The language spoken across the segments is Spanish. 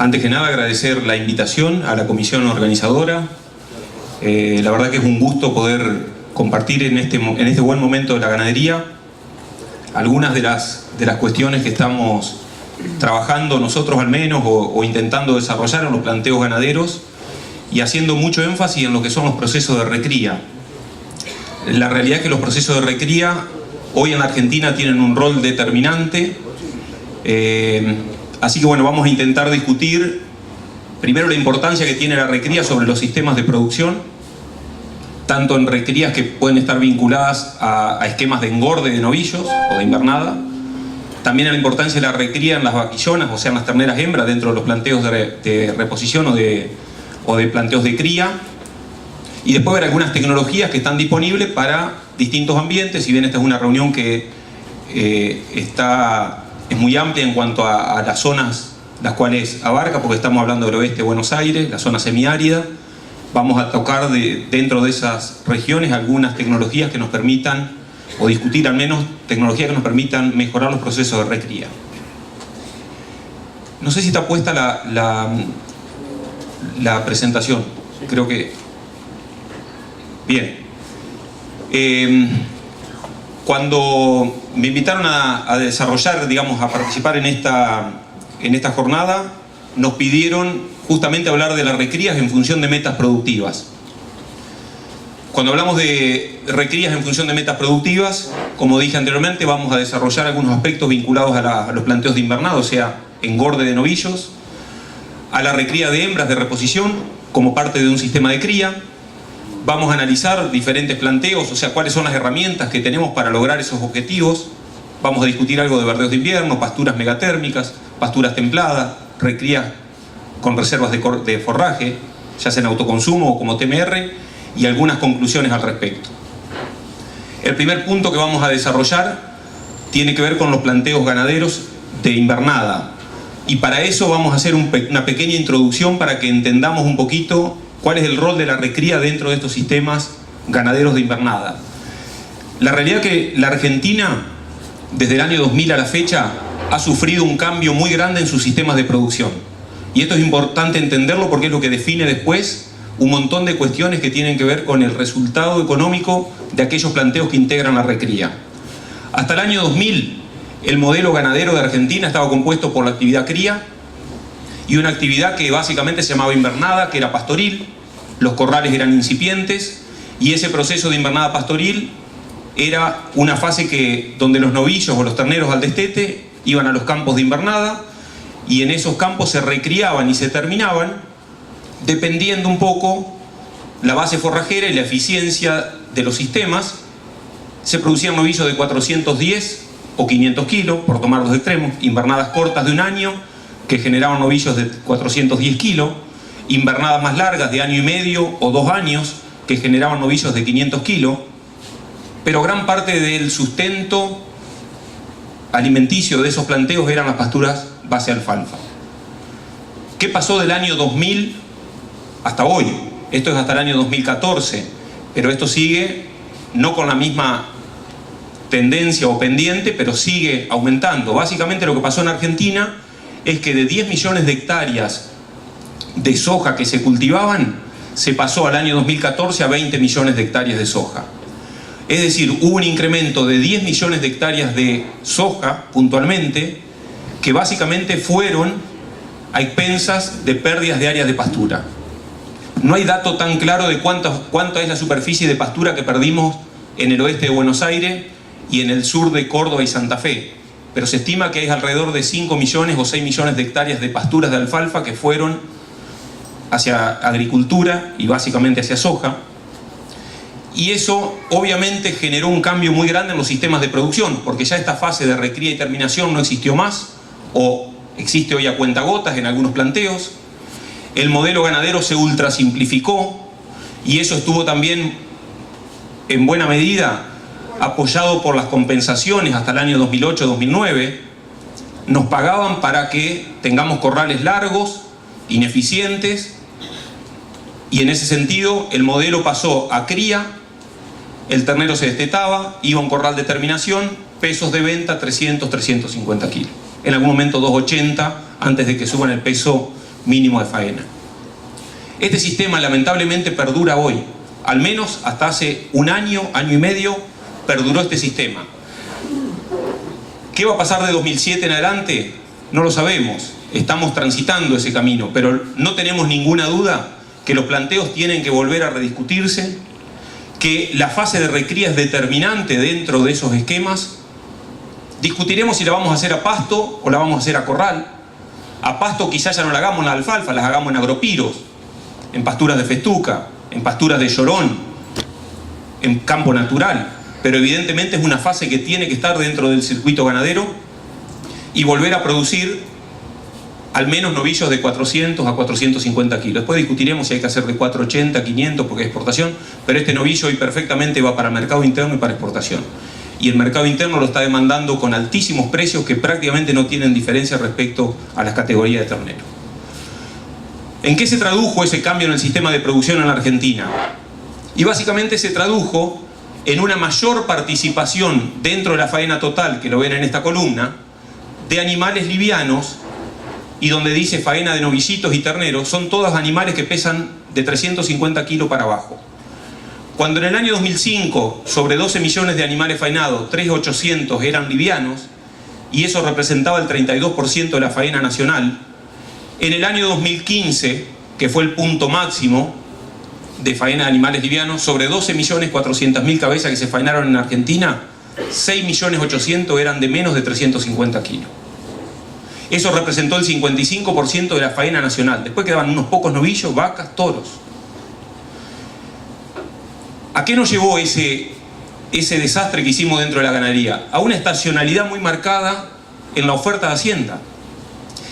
Antes que nada, agradecer la invitación a la comisión organizadora. La verdad que es un gusto poder compartir en este buen momento de la ganadería algunas de las cuestiones que estamos trabajando nosotros al menos o intentando desarrollar en los planteos ganaderos y haciendo mucho énfasis en lo que son los procesos de recría. La realidad es que los procesos de recría hoy en la Argentina tienen un rol determinante, así que bueno, vamos a intentar discutir primero la importancia que tiene la recría sobre los sistemas de producción, tanto en recrías que pueden estar vinculadas a esquemas de engorde de novillos o de invernada, también a la importancia de la recría en las vaquillonas, o sea en las terneras hembras dentro de los planteos de reposición o de planteos de cría, y después ver algunas tecnologías que están disponibles para distintos ambientes. Si bien esta es una reunión que es muy amplia en cuanto a las zonas las cuales abarca, porque estamos hablando del oeste de Buenos Aires, la zona semiárida, vamos a tocar dentro de esas regiones algunas tecnologías que nos permitan, o discutir al menos tecnologías que nos permitan mejorar los procesos de recría. No sé si está puesta la presentación, creo que... Bien. Cuando me invitaron a desarrollar, digamos, a participar en esta jornada, nos pidieron justamente hablar de las recrías en función de metas productivas. Cuando hablamos de recrías en función de metas productivas, como dije anteriormente, vamos a desarrollar algunos aspectos vinculados a los planteos de invernado, o sea, engorde de novillos, a la recría de hembras de reposición como parte de un sistema de cría. Vamos a analizar diferentes planteos, o sea, cuáles son las herramientas que tenemos para lograr esos objetivos. Vamos a discutir algo de verdeos de invierno, pasturas megatérmicas, pasturas templadas, recrías con reservas de forraje, ya sea en autoconsumo o como TMR, y algunas conclusiones al respecto. El primer punto que vamos a desarrollar tiene que ver con los planteos ganaderos de invernada. Y para eso vamos a hacer una pequeña introducción para que entendamos un poquito cuál es el rol de la recría dentro de estos sistemas ganaderos de invernada. La realidad es que la Argentina, desde el año 2000 a la fecha, ha sufrido un cambio muy grande en sus sistemas de producción. Y esto es importante entenderlo porque es lo que define después un montón de cuestiones que tienen que ver con el resultado económico de aquellos planteos que integran la recría. Hasta el año 2000, el modelo ganadero de Argentina estaba compuesto por la actividad cría y una actividad que básicamente se llamaba invernada, que era pastoril. Los corrales eran incipientes y ese proceso de invernada pastoril era una fase donde los novillos o los terneros al destete iban a los campos de invernada y en esos campos se recriaban y se terminaban dependiendo un poco la base forrajera y la eficiencia de los sistemas. Se producían novillos de 410 o 500 kilos, por tomar los extremos, invernadas cortas de un año que generaban novillos de 410 kilos, invernadas más largas de año y medio o 2 años que generaban novillos de 500 kilos, pero gran parte del sustento alimenticio de esos planteos eran las pasturas base alfalfa. ¿Qué pasó del año 2000 hasta hoy? Esto es hasta el año 2014, pero esto sigue no con la misma tendencia o pendiente, pero sigue aumentando. Básicamente lo que pasó en Argentina es que de 10 millones de hectáreas de soja que se cultivaban, se pasó al año 2014 a 20 millones de hectáreas de soja. Es decir, hubo un incremento de 10 millones de hectáreas de soja, puntualmente, que básicamente fueron a expensas de pérdidas de áreas de pastura. No hay dato tan claro de cuánta es la superficie de pastura que perdimos en el oeste de Buenos Aires y en el sur de Córdoba y Santa Fe, pero se estima que hay alrededor de 5 millones o 6 millones de hectáreas de pasturas de alfalfa que fueron hacia agricultura y básicamente hacia soja. Y eso obviamente generó un cambio muy grande en los sistemas de producción, porque ya esta fase de recría y terminación no existió más, o existe hoy a cuentagotas en algunos planteos. El modelo ganadero se ultrasimplificó y eso estuvo también en buena medida apoyado por las compensaciones hasta el año 2008-2009. Nos pagaban para que tengamos corrales largos, ineficientes, y en ese sentido el modelo pasó a cría, el ternero se destetaba, iba a un corral de terminación, pesos de venta 300-350 kilos. En algún momento 280, antes de que suban el peso mínimo de faena. Este sistema lamentablemente perdura hoy, al menos hasta hace un año, año y medio, perduró este sistema. ¿Qué va a pasar de 2007 en adelante? No lo sabemos, estamos transitando ese camino, pero no tenemos ninguna duda que los planteos tienen que volver a rediscutirse, que la fase de recría es determinante dentro de esos esquemas. Discutiremos si la vamos a hacer a pasto o la vamos a hacer a corral. A pasto quizás ya no la hagamos en la alfalfa, las hagamos en agropiros, en pasturas de festuca, en pasturas de llorón, en campo natural. Pero evidentemente es una fase que tiene que estar dentro del circuito ganadero y volver a producir al menos novillos de 400 a 450 kilos. Después discutiremos si hay que hacer de 480 a 500 porque es exportación, pero este novillo hoy perfectamente va para el mercado interno y para exportación. Y el mercado interno lo está demandando con altísimos precios que prácticamente no tienen diferencia respecto a las categorías de ternero. ¿En qué se tradujo ese cambio en el sistema de producción en la Argentina? Y básicamente se tradujo en una mayor participación dentro de la faena total, que lo ven en esta columna, de animales livianos, y donde dice faena de novillitos y terneros, son todos animales que pesan de 350 kilos para abajo. Cuando en el año 2005, sobre 12 millones de animales faenados, 3.800 eran livianos, y eso representaba el 32% de la faena nacional, en el año 2015, que fue el punto máximo de faena de animales livianos, sobre 12.400.000 cabezas que se faenaron en Argentina, 6.800.000 eran de menos de 350 kilos. Eso representó el 55% de la faena nacional. Después quedaban unos pocos novillos, vacas, toros. ¿A qué nos llevó ese desastre que hicimos dentro de la ganadería? A una estacionalidad muy marcada en la oferta de Hacienda.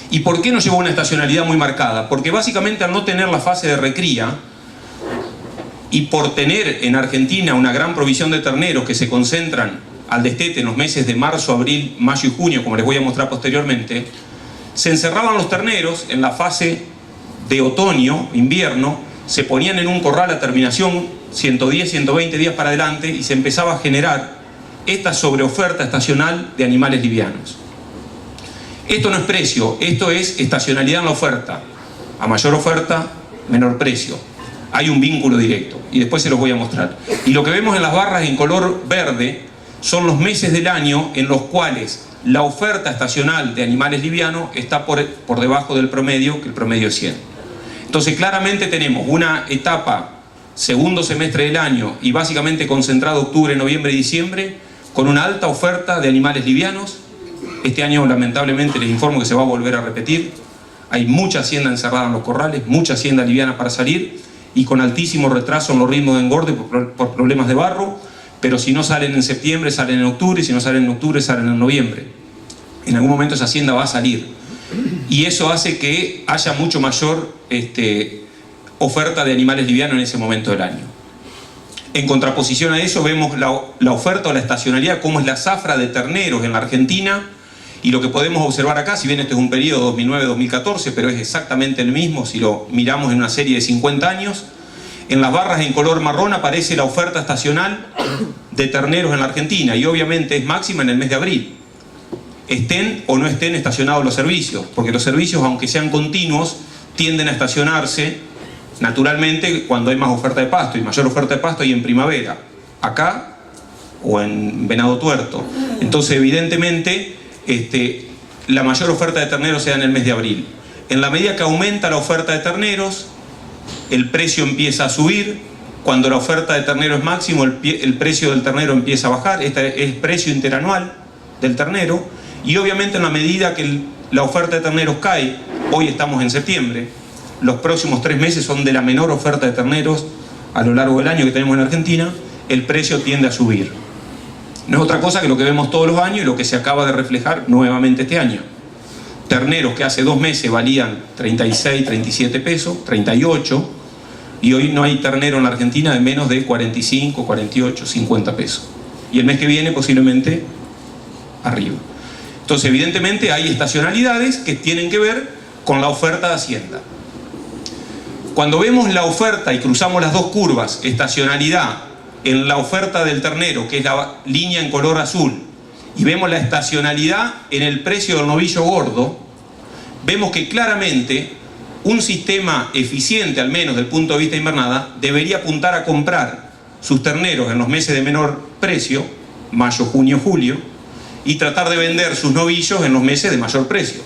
¿Y por qué nos llevó a una estacionalidad muy marcada? Porque básicamente al no tener la fase de recría y por tener en Argentina una gran provisión de terneros que se concentran al destete en los meses de marzo, abril, mayo y junio, como les voy a mostrar posteriormente, se encerraban los terneros en la fase de otoño, invierno, se ponían en un corral a terminación 110, 120 días para adelante y se empezaba a generar esta sobreoferta estacional de animales livianos. Esto no es precio, esto es estacionalidad en la oferta. A mayor oferta, menor precio. Hay un vínculo directo y después se los voy a mostrar. Y lo que vemos en las barras en color verde son los meses del año en los cuales la oferta estacional de animales livianos está por debajo del promedio, que el promedio es 100. Entonces claramente tenemos una etapa segundo semestre del año y básicamente concentrado octubre, noviembre y diciembre con una alta oferta de animales livianos. Este año lamentablemente les informo que se va a volver a repetir. Hay mucha hacienda encerrada en los corrales, mucha hacienda liviana para salir y con altísimo retraso en los ritmos de engorde por problemas de barro, pero si no salen en septiembre, salen en octubre, y si no salen en octubre, salen en noviembre. En algún momento esa hacienda va a salir. Y eso hace que haya mucho mayor oferta de animales livianos en ese momento del año. En contraposición a eso vemos la oferta o la estacionalidad, cómo es la zafra de terneros en la Argentina, y lo que podemos observar acá, si bien este es un periodo 2009-2014, pero es exactamente el mismo si lo miramos en una serie de 50 años, en las barras en color marrón aparece la oferta estacional de terneros en la Argentina, y obviamente es máxima en el mes de abril. Estén o no estén estacionados los servicios, porque los servicios, aunque sean continuos, tienden a estacionarse naturalmente cuando hay más oferta de pasto, y mayor oferta de pasto hay en primavera, acá o en Venado Tuerto. Entonces evidentemente la mayor oferta de terneros se da en el mes de abril. En la medida que aumenta la oferta de terneros, el precio empieza a subir. Cuando la oferta de ternero es máximo, el precio del ternero empieza a bajar. Este es el precio interanual del ternero. Y obviamente en la medida que la oferta de terneros cae, hoy estamos en septiembre, los próximos 3 meses son de la menor oferta de terneros a lo largo del año que tenemos en Argentina, el precio tiende a subir. No es otra cosa que lo que vemos todos los años y lo que se acaba de reflejar nuevamente este año. Terneros que hace 2 meses valían 36, 37 pesos, 38, y hoy no hay ternero en la Argentina de menos de 45, 48, 50 pesos. Y el mes que viene posiblemente arriba. Entonces evidentemente hay estacionalidades que tienen que ver con la oferta de Hacienda. Cuando vemos la oferta y cruzamos las dos curvas, estacionalidad en la oferta del ternero, que es la línea en color azul, y vemos la estacionalidad en el precio del novillo gordo, vemos que claramente un sistema eficiente, al menos del punto de vista de invernada, debería apuntar a comprar sus terneros en los meses de menor precio, mayo, junio, julio, y tratar de vender sus novillos en los meses de mayor precio,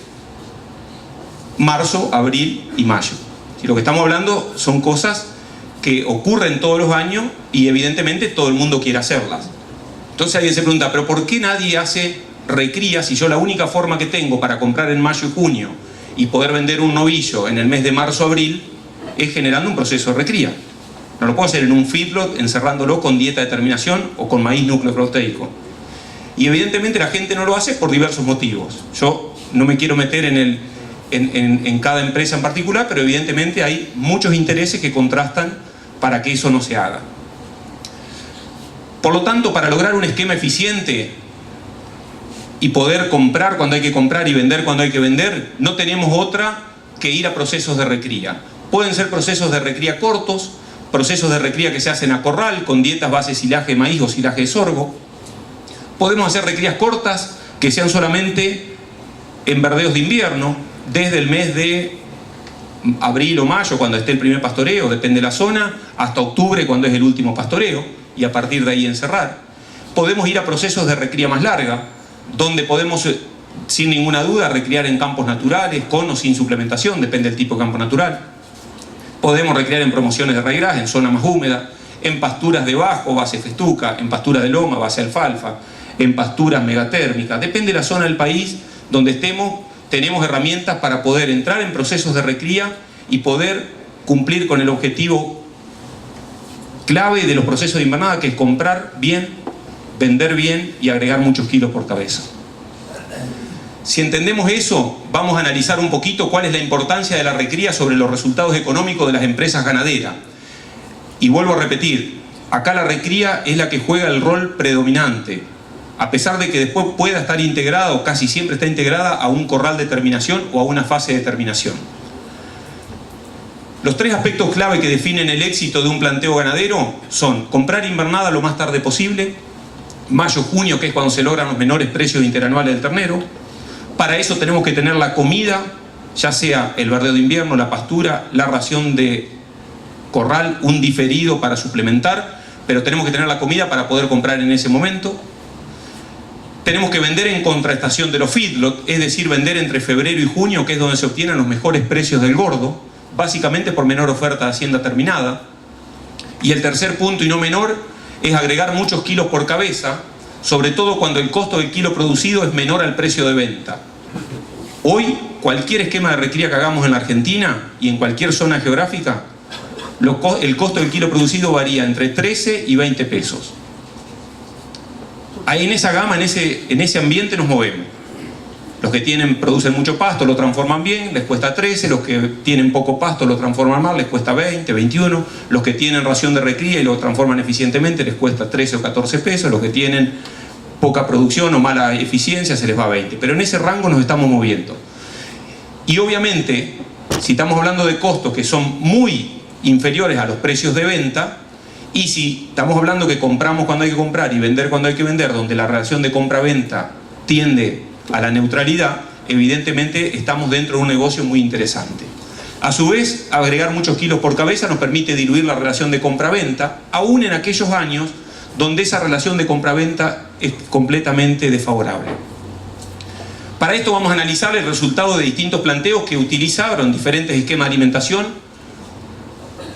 marzo, abril y mayo. Y lo que estamos hablando son cosas que ocurren todos los años y evidentemente todo el mundo quiere hacerlas. Entonces alguien se pregunta, ¿pero por qué nadie hace recría si yo la única forma que tengo para comprar en mayo y junio y poder vender un novillo en el mes de marzo-abril es generando un proceso de recría? No lo puedo hacer en un feedlot encerrándolo con dieta de terminación o con maíz nucleoproteico. Y evidentemente la gente no lo hace por diversos motivos. Yo no me quiero meter en cada empresa en particular, pero evidentemente hay muchos intereses que contrastan para que eso no se haga. Por lo tanto, para lograr un esquema eficiente y poder comprar cuando hay que comprar y vender cuando hay que vender, no tenemos otra que ir a procesos de recría. Pueden ser procesos de recría cortos, procesos de recría que se hacen a corral, con dietas base silaje de maíz o silaje de sorgo. Podemos hacer recrías cortas que sean solamente en verdeos de invierno, desde el mes de abril o mayo, cuando esté el primer pastoreo, depende de la zona, hasta octubre, cuando es el último pastoreo, y a partir de ahí encerrar. Podemos ir a procesos de recría más larga, donde podemos, sin ninguna duda, recriar en campos naturales, con o sin suplementación, depende del tipo de campo natural. Podemos recrear en promociones de raíz, en zona más húmeda, en pasturas de bajo, base festuca, en pasturas de loma, base alfalfa, en pasturas megatérmicas. Depende de la zona del país donde estemos, tenemos herramientas para poder entrar en procesos de recría y poder cumplir con el objetivo clave de los procesos de invernada, que es comprar bien, vender bien y agregar muchos kilos por cabeza. Si entendemos eso, vamos a analizar un poquito cuál es la importancia de la recría sobre los resultados económicos de las empresas ganaderas. Y vuelvo a repetir, acá la recría es la que juega el rol predominante, a pesar de que después pueda estar integrada, o casi siempre está integrada, a un corral de terminación o a una fase de terminación. Los tres aspectos clave que definen el éxito de un planteo ganadero son comprar invernada lo más tarde posible, mayo-junio, que es cuando se logran los menores precios interanuales del ternero. Para eso tenemos que tener la comida, ya sea el verdeo de invierno, la pastura, la ración de corral, un diferido para suplementar, pero tenemos que tener la comida para poder comprar en ese momento. Tenemos que vender en contraestación de los feedlot, es decir, vender entre febrero y junio, que es donde se obtienen los mejores precios del gordo, básicamente por menor oferta de hacienda terminada. Y el tercer punto, y no menor, es agregar muchos kilos por cabeza, sobre todo cuando el costo del kilo producido es menor al precio de venta. Hoy, cualquier esquema de recría que hagamos en la Argentina y en cualquier zona geográfica, el costo del kilo producido varía entre 13 y 20 pesos. Ahí en esa gama, en ese ambiente nos movemos. Los que producen mucho pasto lo transforman bien, les cuesta 13, los que tienen poco pasto lo transforman mal, les cuesta 20, 21, los que tienen ración de recría y lo transforman eficientemente les cuesta 13 o 14 pesos, los que tienen poca producción o mala eficiencia se les va a 20, pero en ese rango nos estamos moviendo. Y obviamente, si estamos hablando de costos que son muy inferiores a los precios de venta, y si estamos hablando que compramos cuando hay que comprar y vender cuando hay que vender, donde la relación de compra-venta tiende a la neutralidad, evidentemente estamos dentro de un negocio muy interesante. A su vez, agregar muchos kilos por cabeza nos permite diluir la relación de compra-venta, aún en aquellos años donde esa relación de compra-venta es completamente desfavorable. Para esto vamos a analizar el resultado de distintos planteos que utilizaron diferentes esquemas de alimentación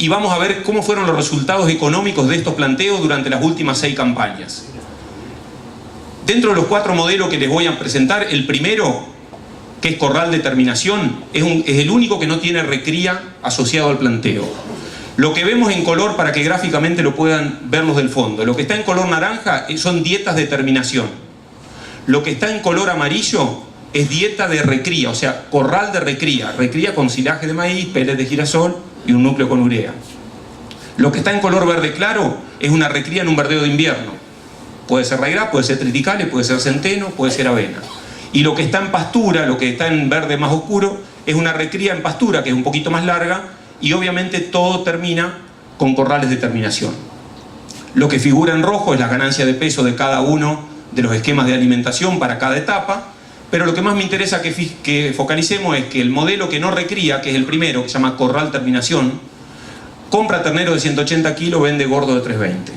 y vamos a ver cómo fueron los resultados económicos de estos planteos durante las últimas 6 campañas. Dentro de los 4 modelos que les voy a presentar, el primero, que es corral de terminación, es el único que no tiene recría asociado al planteo. Lo que vemos en color, para que gráficamente lo puedan ver los del fondo, lo que está en color naranja son dietas de terminación. Lo que está en color amarillo es dieta de recría, o sea, corral de recría. Recría con silaje de maíz, peles de girasol y un núcleo con urea. Lo que está en color verde claro es una recría en un verdeo de invierno. Puede ser raigras, puede ser triticales, puede ser centeno, puede ser avena. Y lo que está en pastura, lo que está en verde más oscuro, es una recría en pastura, que es un poquito más larga, y obviamente todo termina con corrales de terminación. Lo que figura en rojo es la ganancia de peso de cada uno de los esquemas de alimentación para cada etapa, Pero lo que más me interesa que focalicemos es que el modelo que no recría, que es el primero, que se llama corral terminación, compra ternero de 180 kilos, vende gordo de 320.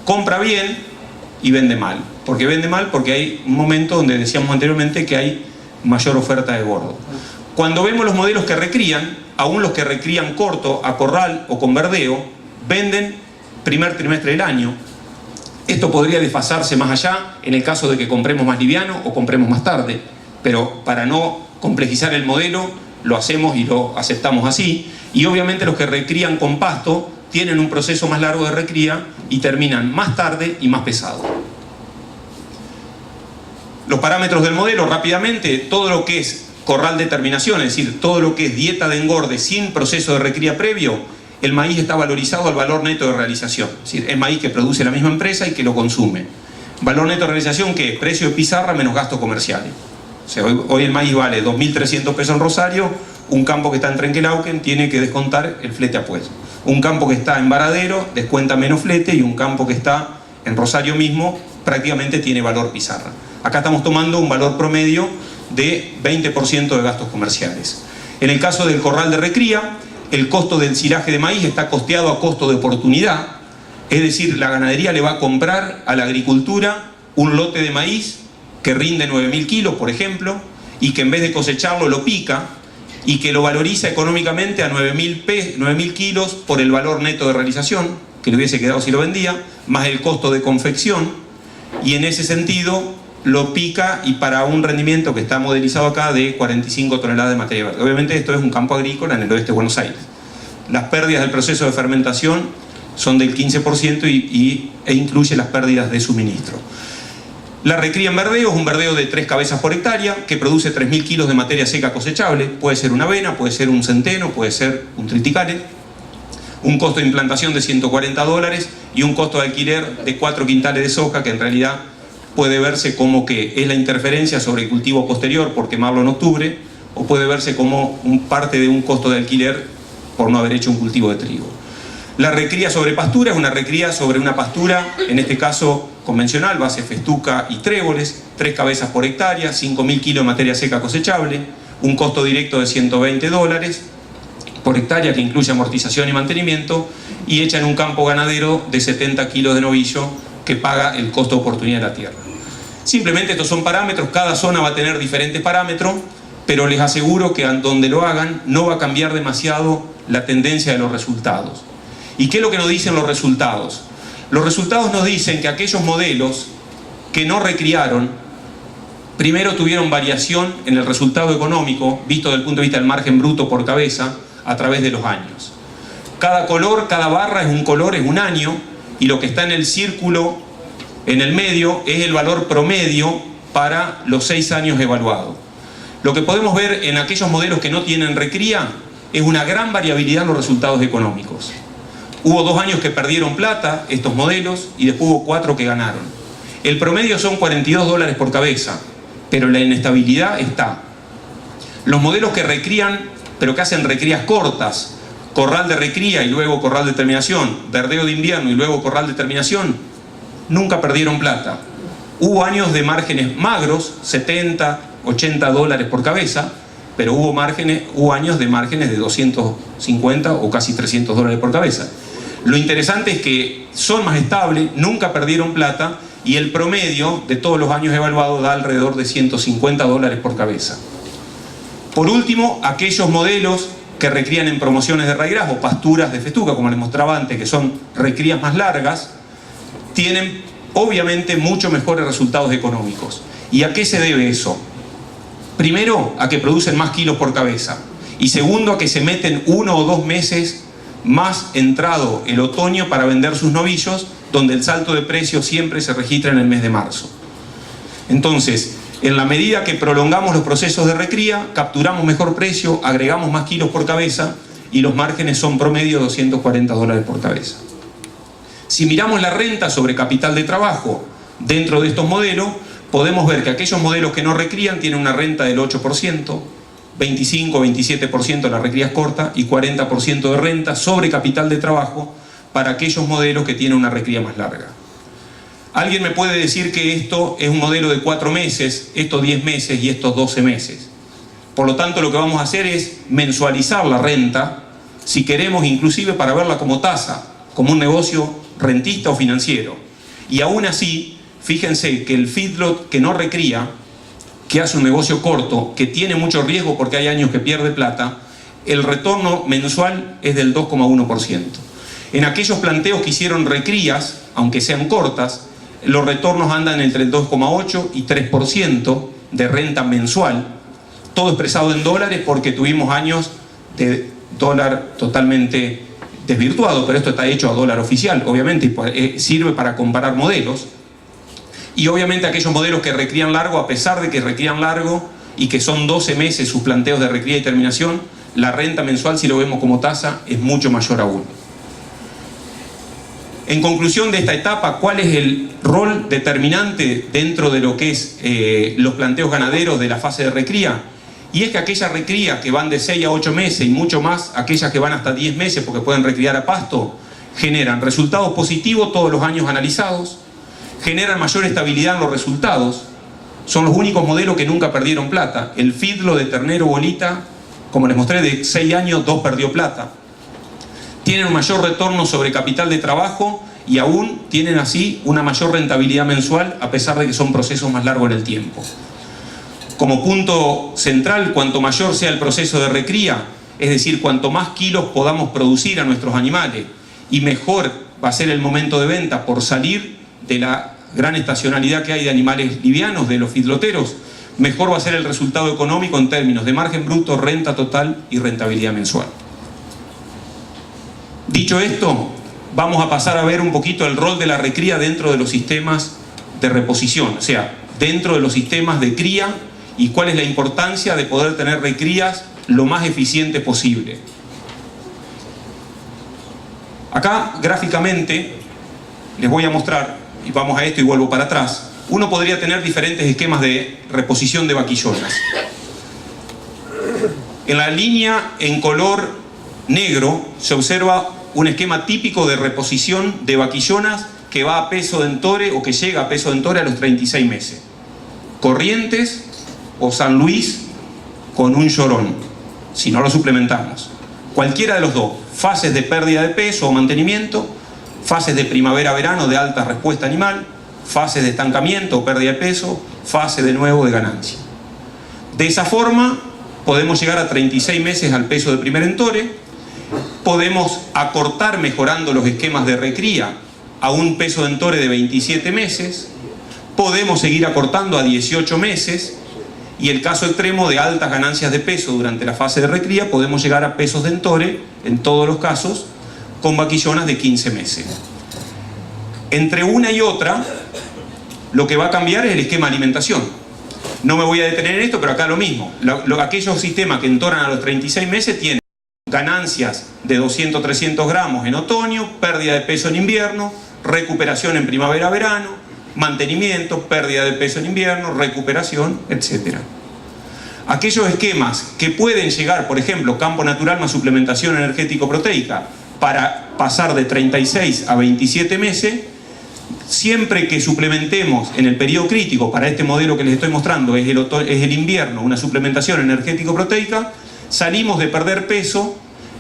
Compra bien y vende mal. ¿Por qué vende mal? Porque hay un momento donde decíamos anteriormente que hay mayor oferta de gordo. Cuando vemos los modelos que recrían, aún los que recrían corto, a corral o con verdeo, venden primer trimestre del año. Esto podría desfasarse más allá en el caso de que compremos más liviano o compremos más tarde, pero para no complejizar el modelo, lo hacemos y lo aceptamos así. Y obviamente los que recrían con pasto tienen un proceso más largo de recría y terminan más tarde y más pesado. Los parámetros del modelo, rápidamente, todo lo que es corral de terminación, es decir, todo lo que es dieta de engorde sin proceso de recría previo, el maíz está valorizado al valor neto de realización. Es decir, el maíz que produce la misma empresa y que lo consume. Valor neto de realización, ¿qué? Precio de pizarra menos gastos comerciales. O sea, hoy el maíz vale 2.300 pesos en Rosario, un campo que está en Trenquelauquen tiene que descontar el flete a puesto. Un campo que está en Varadero descuenta menos flete y un campo que está en Rosario mismo prácticamente tiene valor pizarra. Acá estamos tomando un valor promedio de 20% de gastos comerciales. En el caso del corral de recría, el costo del silaje de maíz está costeado a costo de oportunidad, es decir, la ganadería le va a comprar a la agricultura un lote de maíz que rinde 9.000 kilos, por ejemplo, y que en vez de cosecharlo lo pica y que lo valoriza económicamente a 9.000 kilos por el valor neto de realización, que le hubiese quedado si lo vendía, más el costo de confección, y en ese sentido lo pica y para un rendimiento que está modelizado acá de 45 toneladas de materia verde. Obviamente esto es un campo agrícola en el oeste de Buenos Aires. Las pérdidas del proceso de fermentación son del 15% e incluye las pérdidas de suministro. La recría en verdeo es un verdeo de 3 cabezas por hectárea que produce 3.000 kilos de materia seca cosechable. Puede ser una avena, puede ser un centeno, puede ser un triticale. Un costo de implantación de $140 y un costo de alquiler de 4 quintales de soja, que en realidad puede verse como que es la interferencia sobre el cultivo posterior por quemarlo en octubre, o puede verse como parte de un costo de alquiler por no haber hecho un cultivo de trigo. La recría sobre pastura es una recría sobre una pastura, en este caso convencional, base festuca y tréboles, 3 cabezas por hectárea, 5.000 kilos de materia seca cosechable, un costo directo de $120 por hectárea que incluye amortización y mantenimiento, y hecha en un campo ganadero de 70 kilos de novillo que paga el costo de oportunidad de la tierra. Simplemente estos son parámetros, cada zona va a tener diferentes parámetros, pero les aseguro que donde lo hagan no va a cambiar demasiado la tendencia de los resultados. ¿Y qué es lo que nos dicen los resultados? Los resultados nos dicen que aquellos modelos que no recriaron, primero tuvieron variación en el resultado económico, visto desde el punto de vista del margen bruto por cabeza, a través de los años. Cada color, cada barra es un color, es un año, y lo que está en el círculo, en el medio, es el valor promedio para los 6 años evaluados. Lo que podemos ver en aquellos modelos que no tienen recría es una gran variabilidad en los resultados económicos. Hubo 2 años que perdieron plata, estos modelos, y después hubo 4 que ganaron. El promedio son $42 por cabeza, pero la inestabilidad está. Los modelos que recrían, pero que hacen recrías cortas, corral de recría y luego corral de terminación, verdeo de invierno y luego corral de terminación, nunca perdieron plata. Hubo años de márgenes magros, $70, $80 por cabeza, pero hubo años de márgenes de 250 o casi $300 por cabeza. Lo interesante es que son más estables, nunca perdieron plata, y el promedio de todos los años evaluados da alrededor de $150 por cabeza. Por último, aquellos modelos que recrían en promociones de raigras o pasturas de festuca, como les mostraba antes, que son recrías más largas, tienen obviamente mucho mejores resultados económicos. ¿Y a qué se debe eso? Primero, a que producen más kilos por cabeza, y segundo, a que se meten 1 o 2 meses más entrado el otoño para vender sus novillos, donde el salto de precio siempre se registra en el mes de marzo. Entonces, en la medida que prolongamos los procesos de recría, capturamos mejor precio, agregamos más kilos por cabeza y los márgenes son promedio $240 por cabeza. Si miramos la renta sobre capital de trabajo dentro de estos modelos, podemos ver que aquellos modelos que no recrían tienen una renta del 8%, 25 o 27% de las recrías cortas y 40% de renta sobre capital de trabajo para aquellos modelos que tienen una recría más larga. Alguien me puede decir que esto es un modelo de 4 meses, estos 10 meses y estos 12 meses. Por lo tanto, lo que vamos a hacer es mensualizar la renta, si queremos, inclusive para verla como tasa, como un negocio rentista o financiero. Y aún así, fíjense que el feedlot que no recría, que hace un negocio corto, que tiene mucho riesgo porque hay años que pierde plata, el retorno mensual es del 2,1%. En aquellos planteos que hicieron recrías, aunque sean cortas, los retornos andan entre el 2,8 y 3% de renta mensual, todo expresado en dólares porque tuvimos años de dólar totalmente desvirtuado, pero esto está hecho a dólar oficial, obviamente, y sirve para comparar modelos. Y obviamente aquellos modelos que recrían largo, a pesar de que recrían largo y que son 12 meses sus planteos de recría y terminación, la renta mensual, si lo vemos como tasa, es mucho mayor aún. En conclusión de esta etapa, ¿cuál es el rol determinante dentro de lo que es los planteos ganaderos de la fase de recría? Y es que aquellas recrías que van de 6 a 8 meses y mucho más, aquellas que van hasta 10 meses porque pueden recriar a pasto, generan resultados positivos todos los años analizados, generan mayor estabilidad en los resultados, son los únicos modelos que nunca perdieron plata. El feedlot de ternero bolita, como les mostré, de 6 años, 2 perdió plata. Tienen un mayor retorno sobre capital de trabajo y aún tienen así una mayor rentabilidad mensual a pesar de que son procesos más largos en el tiempo. Como punto central, cuanto mayor sea el proceso de recría, es decir, cuanto más kilos podamos producir a nuestros animales y mejor va a ser el momento de venta por salir de la gran estacionalidad que hay de animales livianos, de los feedloteros, mejor va a ser el resultado económico en términos de margen bruto, renta total y rentabilidad mensual. Dicho esto, vamos a pasar a ver un poquito el rol de la recría dentro de los sistemas de reposición, o sea, dentro de los sistemas de cría y cuál es la importancia de poder tener recrías lo más eficiente posible. Acá, gráficamente, les voy a mostrar, y vamos a esto y vuelvo para atrás, uno podría tener diferentes esquemas de reposición de vaquillonas. En la línea en color negro se observa un esquema típico de reposición de vaquillonas que va a peso de entore o que llega a peso de entore a los 36 meses. Corrientes o San Luis con un llorón, si no lo suplementamos. Cualquiera de los dos, fases de pérdida de peso o mantenimiento, fases de primavera-verano de alta respuesta animal, fases de estancamiento o pérdida de peso, fase de nuevo de ganancia. De esa forma podemos llegar a 36 meses al peso de primer entore, podemos acortar mejorando los esquemas de recría a un peso de entore de 27 meses, podemos seguir acortando a 18 meses y el caso extremo de altas ganancias de peso durante la fase de recría podemos llegar a pesos de entore, en todos los casos, con vaquillonas de 15 meses. Entre una y otra, lo que va a cambiar es el esquema de alimentación. No me voy a detener en esto, pero acá lo mismo. Aquellos sistemas que entoran a los 36 meses tienen ganancias de 200-300 gramos en otoño, pérdida de peso en invierno, recuperación en primavera-verano, mantenimiento, pérdida de peso en invierno, recuperación, etc. Aquellos esquemas que pueden llegar, por ejemplo, campo natural más suplementación energético-proteica, para pasar de 36 a 27 meses, siempre que suplementemos en el periodo crítico, para este modelo que les estoy mostrando, es el invierno, una suplementación energético-proteica, salimos de perder peso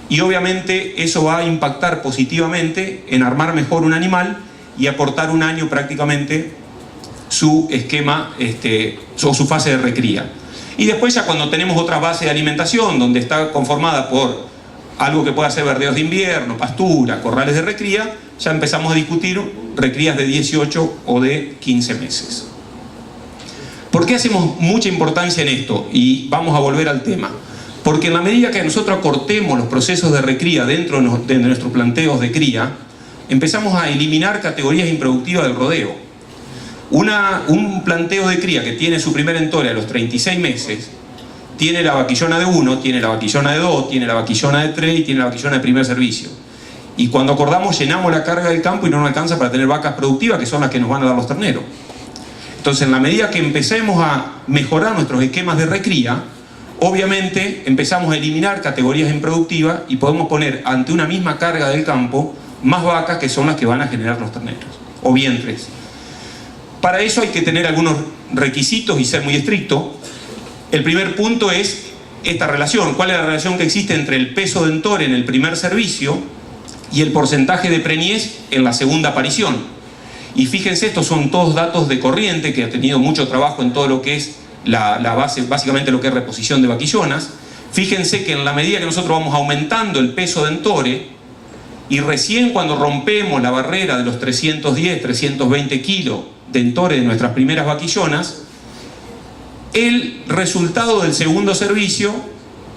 y obviamente eso va a impactar positivamente en armar mejor un animal y acortar un año prácticamente su esquema o su fase de recría. Y después ya cuando tenemos otras bases de alimentación, donde está conformada por algo que pueda ser verdeos de invierno, pastura, corrales de recría, ya empezamos a discutir recrías de 18 o de 15 meses. ¿Por qué hacemos mucha importancia en esto? Y vamos a volver al tema. Porque en la medida que nosotros acortemos los procesos de recría dentro de nuestros planteos de cría, empezamos a eliminar categorías improductivas del rodeo. Un planteo de cría que tiene su primer entore a los 36 meses, tiene la vaquillona de 1, tiene la vaquillona de 2, tiene la vaquillona de 3 y tiene la vaquillona de primer servicio. Y cuando acordamos llenamos la carga del campo y no nos alcanza para tener vacas productivas que son las que nos van a dar los terneros. Entonces, en la medida que empecemos a mejorar nuestros esquemas de recría, obviamente empezamos a eliminar categorías improductivas y podemos poner ante una misma carga del campo más vacas que son las que van a generar los terneros o vientres. Para eso hay que tener algunos requisitos y ser muy estricto. El primer punto es esta relación. ¿Cuál es la relación que existe entre el peso de Entore en el primer servicio y el porcentaje de preñez en la segunda aparición? Y fíjense, estos son todos datos de Corriente, que ha tenido mucho trabajo en todo lo que es la base, básicamente lo que es reposición de vaquillonas. Fíjense que en la medida que nosotros vamos aumentando el peso de Entore, y recién cuando rompemos la barrera de los 310, 320 kilos de Entore de nuestras primeras vaquillonas, el resultado del segundo servicio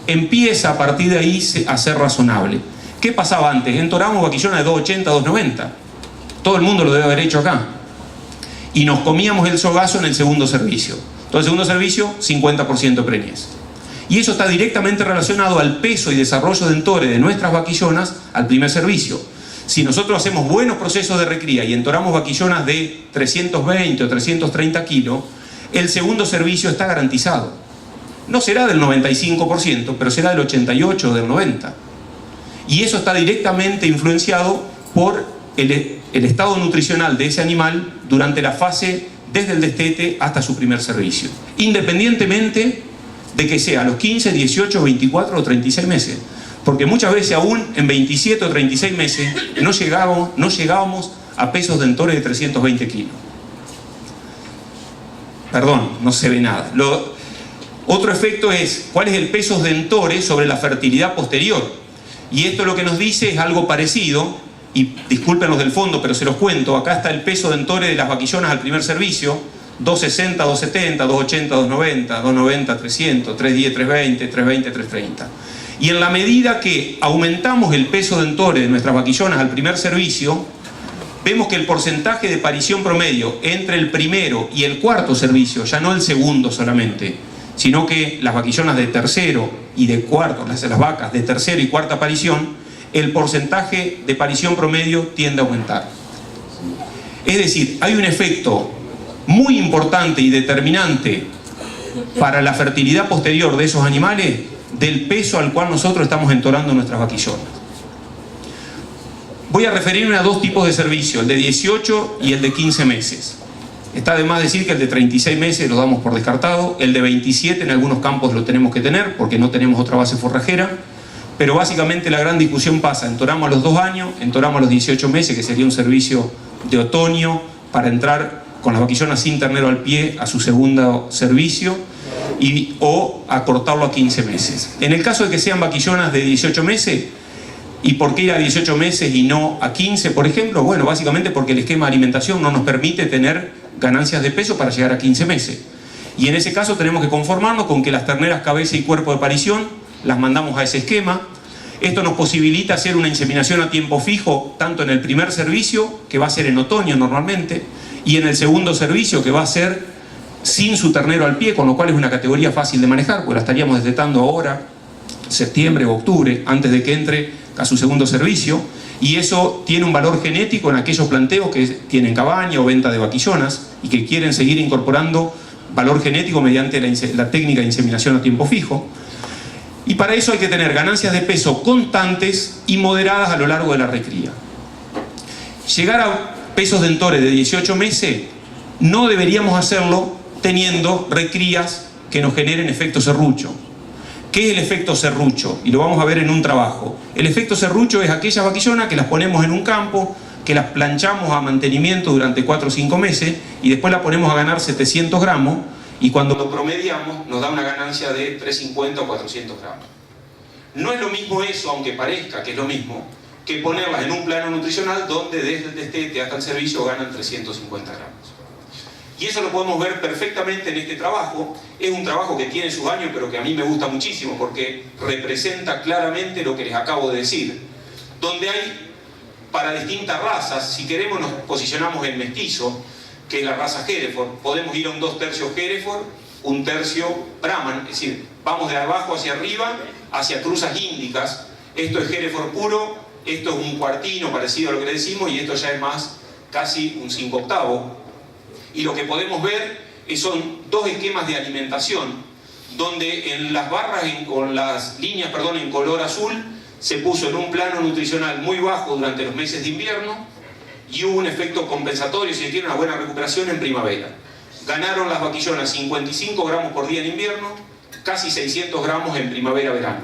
empieza a partir de ahí a ser razonable. ¿Qué pasaba antes? Entorábamos vaquillonas de 280, 290. Todo el mundo lo debe haber hecho acá. Y nos comíamos el sogazo en el segundo servicio. Entonces, segundo servicio, 50% preñez. Y eso está directamente relacionado al peso y desarrollo de Entore de nuestras vaquillonas al primer servicio. Si nosotros hacemos buenos procesos de recría y entoramos vaquillonas de 320 o 330 kilos, el segundo servicio está garantizado. No será del 95%, pero será del 88 o del 90%. Y eso está directamente influenciado por el estado nutricional de ese animal durante la fase desde el destete hasta su primer servicio. Independientemente de que sea a los 15, 18, 24 o 36 meses. Porque muchas veces aún en 27 o 36 meses no llegábamos a pesos de Entore de 320 kilos. Perdón, no se ve nada. Otro efecto es cuál es el peso de Entore sobre la fertilidad posterior. Y esto lo que nos dice es algo parecido, y disculpen los del fondo, pero se los cuento. Acá está el peso de Entore de las vaquillonas al primer servicio: 260, 270, 280, 290, 290, 300, 310, 320, 320, 330. Y en la medida que aumentamos el peso de Entore de nuestras vaquillonas al primer servicio, vemos que el porcentaje de parición promedio entre el primero y el cuarto servicio, ya no el segundo solamente, sino que las vaquillonas de tercero y de cuarto, las vacas de tercero y cuarta aparición, el porcentaje de parición promedio tiende a aumentar. Es decir, hay un efecto muy importante y determinante para la fertilidad posterior de esos animales del peso al cual nosotros estamos entorando nuestras vaquillonas. Voy a referirme a dos tipos de servicio, el de 18 y el de 15 meses. Está de más decir que el de 36 meses lo damos por descartado, el de 27 en algunos campos lo tenemos que tener porque no tenemos otra base forrajera, pero básicamente la gran discusión pasa: entoramos a los 2 años, entoramos a los 18 meses, que sería un servicio de otoño para entrar con las vaquillonas sin ternero al pie a su segundo servicio, o acortarlo a 15 meses. En el caso de que sean vaquillonas de 18 meses, ¿y por qué ir a 18 meses y no a 15, por ejemplo? Bueno, básicamente porque el esquema de alimentación no nos permite tener ganancias de peso para llegar a 15 meses. Y en ese caso tenemos que conformarnos con que las terneras cabeza y cuerpo de parición las mandamos a ese esquema. Esto nos posibilita hacer una inseminación a tiempo fijo, tanto en el primer servicio, que va a ser en otoño normalmente, y en el segundo servicio, que va a ser sin su ternero al pie, con lo cual es una categoría fácil de manejar, porque la estaríamos destetando ahora, septiembre o octubre, antes de que entre a su segundo servicio, y eso tiene un valor genético en aquellos planteos que tienen cabaña o venta de vaquillonas y que quieren seguir incorporando valor genético mediante la técnica de inseminación a tiempo fijo. Y para eso hay que tener ganancias de peso constantes y moderadas a lo largo de la recría. Llegar a pesos de Entore de 18 meses no deberíamos hacerlo teniendo recrías que nos generen efecto serrucho. ¿Qué es el efecto serrucho? Y lo vamos a ver en un trabajo. El efecto serrucho es aquellas vaquillonas que las ponemos en un campo, que las planchamos a mantenimiento durante 4 o 5 meses y después las ponemos a ganar 700 gramos, y cuando lo promediamos nos da una ganancia de 350 o 400 gramos. No es lo mismo eso, aunque parezca que es lo mismo, que ponerlas en un plano nutricional donde desde el destete hasta el servicio ganan 350 gramos. Y eso lo podemos ver perfectamente en este trabajo. Es un trabajo que tiene sus años, pero que a mí me gusta muchísimo porque representa claramente lo que les acabo de decir. Donde hay, para distintas razas, si queremos nos posicionamos en mestizo, que es la raza Hereford. Podemos ir a un 2/3 Hereford, 1/3 Brahman, es decir, vamos de abajo hacia arriba, hacia cruzas índicas. Esto es Hereford puro, esto es un cuartino parecido a lo que le decimos, y esto ya es más casi un 5/8. Y lo que podemos ver son dos esquemas de alimentación, donde en las barras, con las líneas, en color azul, se puso en un plano nutricional muy bajo durante los meses de invierno, y hubo un efecto compensatorio, si se quiere, una buena recuperación en primavera. Ganaron las vaquillonas 55 gramos por día en invierno, casi 600 gramos en primavera-verano.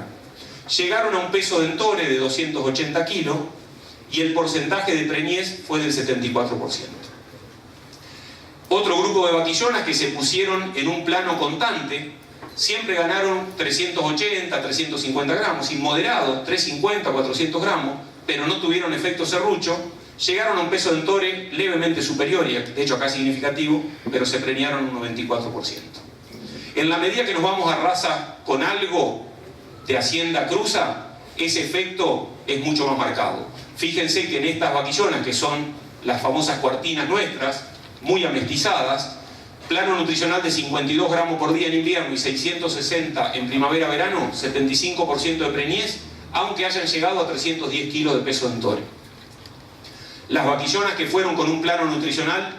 Llegaron a un peso de entore de 280 kilos y el porcentaje de preñez fue del 74%. Otro grupo de vaquillonas que se pusieron en un plano constante, siempre ganaron 380, 350 gramos, inmoderados, 350, 400 gramos, pero no tuvieron efecto serrucho, llegaron a un peso de entore levemente superior, y de hecho acá significativo, pero se preñaron un 94%. En la medida que nos vamos a raza con algo de hacienda cruza, ese efecto es mucho más marcado. Fíjense que en estas vaquillonas, que son las famosas cuartinas nuestras, muy amestizadas, plano nutricional de 52 gramos por día en invierno y 660 en primavera-verano, 75% de preñez, aunque hayan llegado a 310 kilos de peso de entore. Las vaquillonas que fueron con un plano nutricional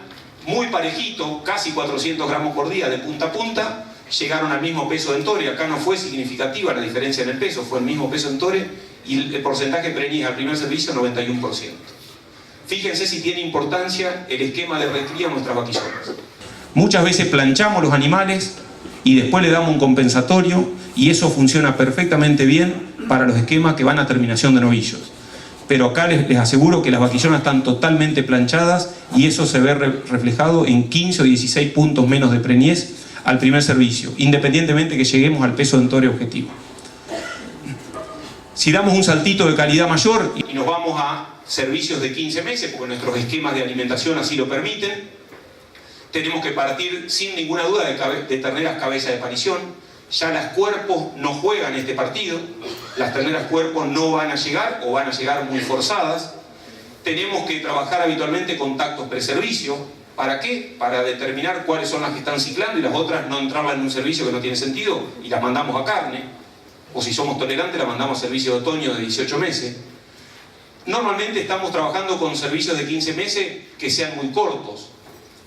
muy parejito, casi 400 gramos por día de punta a punta, llegaron al mismo peso de entore. Acá no fue significativa la diferencia en el peso, fue el mismo peso de entore y el porcentaje preñez al primer servicio 91%. Fíjense si tiene importancia el esquema de recría en nuestras vaquillonas. Muchas veces planchamos los animales y después le damos un compensatorio, y eso funciona perfectamente bien para los esquemas que van a terminación de novillos. Pero acá les aseguro que las vaquillonas están totalmente planchadas y eso se ve reflejado en 15 o 16 puntos menos de preñez al primer servicio, independientemente que lleguemos al peso de entore objetivo. Si damos un saltito de calidad mayor y nos vamos a servicios de 15 meses, porque nuestros esquemas de alimentación así lo permiten, tenemos que partir sin ninguna duda de terneras cabeza de parición. Ya las cuerpos no juegan este partido, las terneras cuerpos no van a llegar o van a llegar muy forzadas. Tenemos que trabajar habitualmente con tactos preservicio. ¿Para qué? Para determinar cuáles son las que están ciclando y las otras no entrarlas en un servicio que no tiene sentido y las mandamos a carne, o si somos tolerantes las mandamos a servicio de otoño de 18 meses. Normalmente estamos trabajando con servicios de 15 meses que sean muy cortos.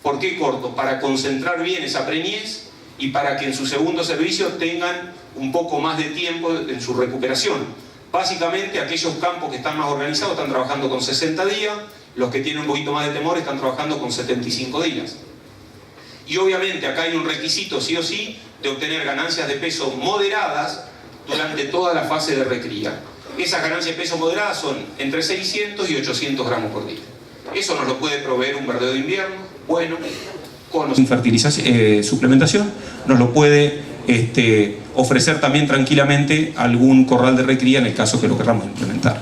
¿Por qué cortos? Para concentrar bien esa preñez y para que en su segundo servicio tengan un poco más de tiempo en su recuperación. Básicamente aquellos campos que están más organizados están trabajando con 60 días, los que tienen un poquito más de temor están trabajando con 75 días. Y obviamente acá hay un requisito sí o sí de obtener ganancias de peso moderadas durante toda la fase de recría. Esas ganancias de peso moderadas son entre 600 y 800 gramos por día. Eso nos lo puede proveer un verdeo de invierno, bueno, con fertilización, suplementación, nos lo puede ofrecer también tranquilamente algún corral de recría en el caso que lo queramos implementar.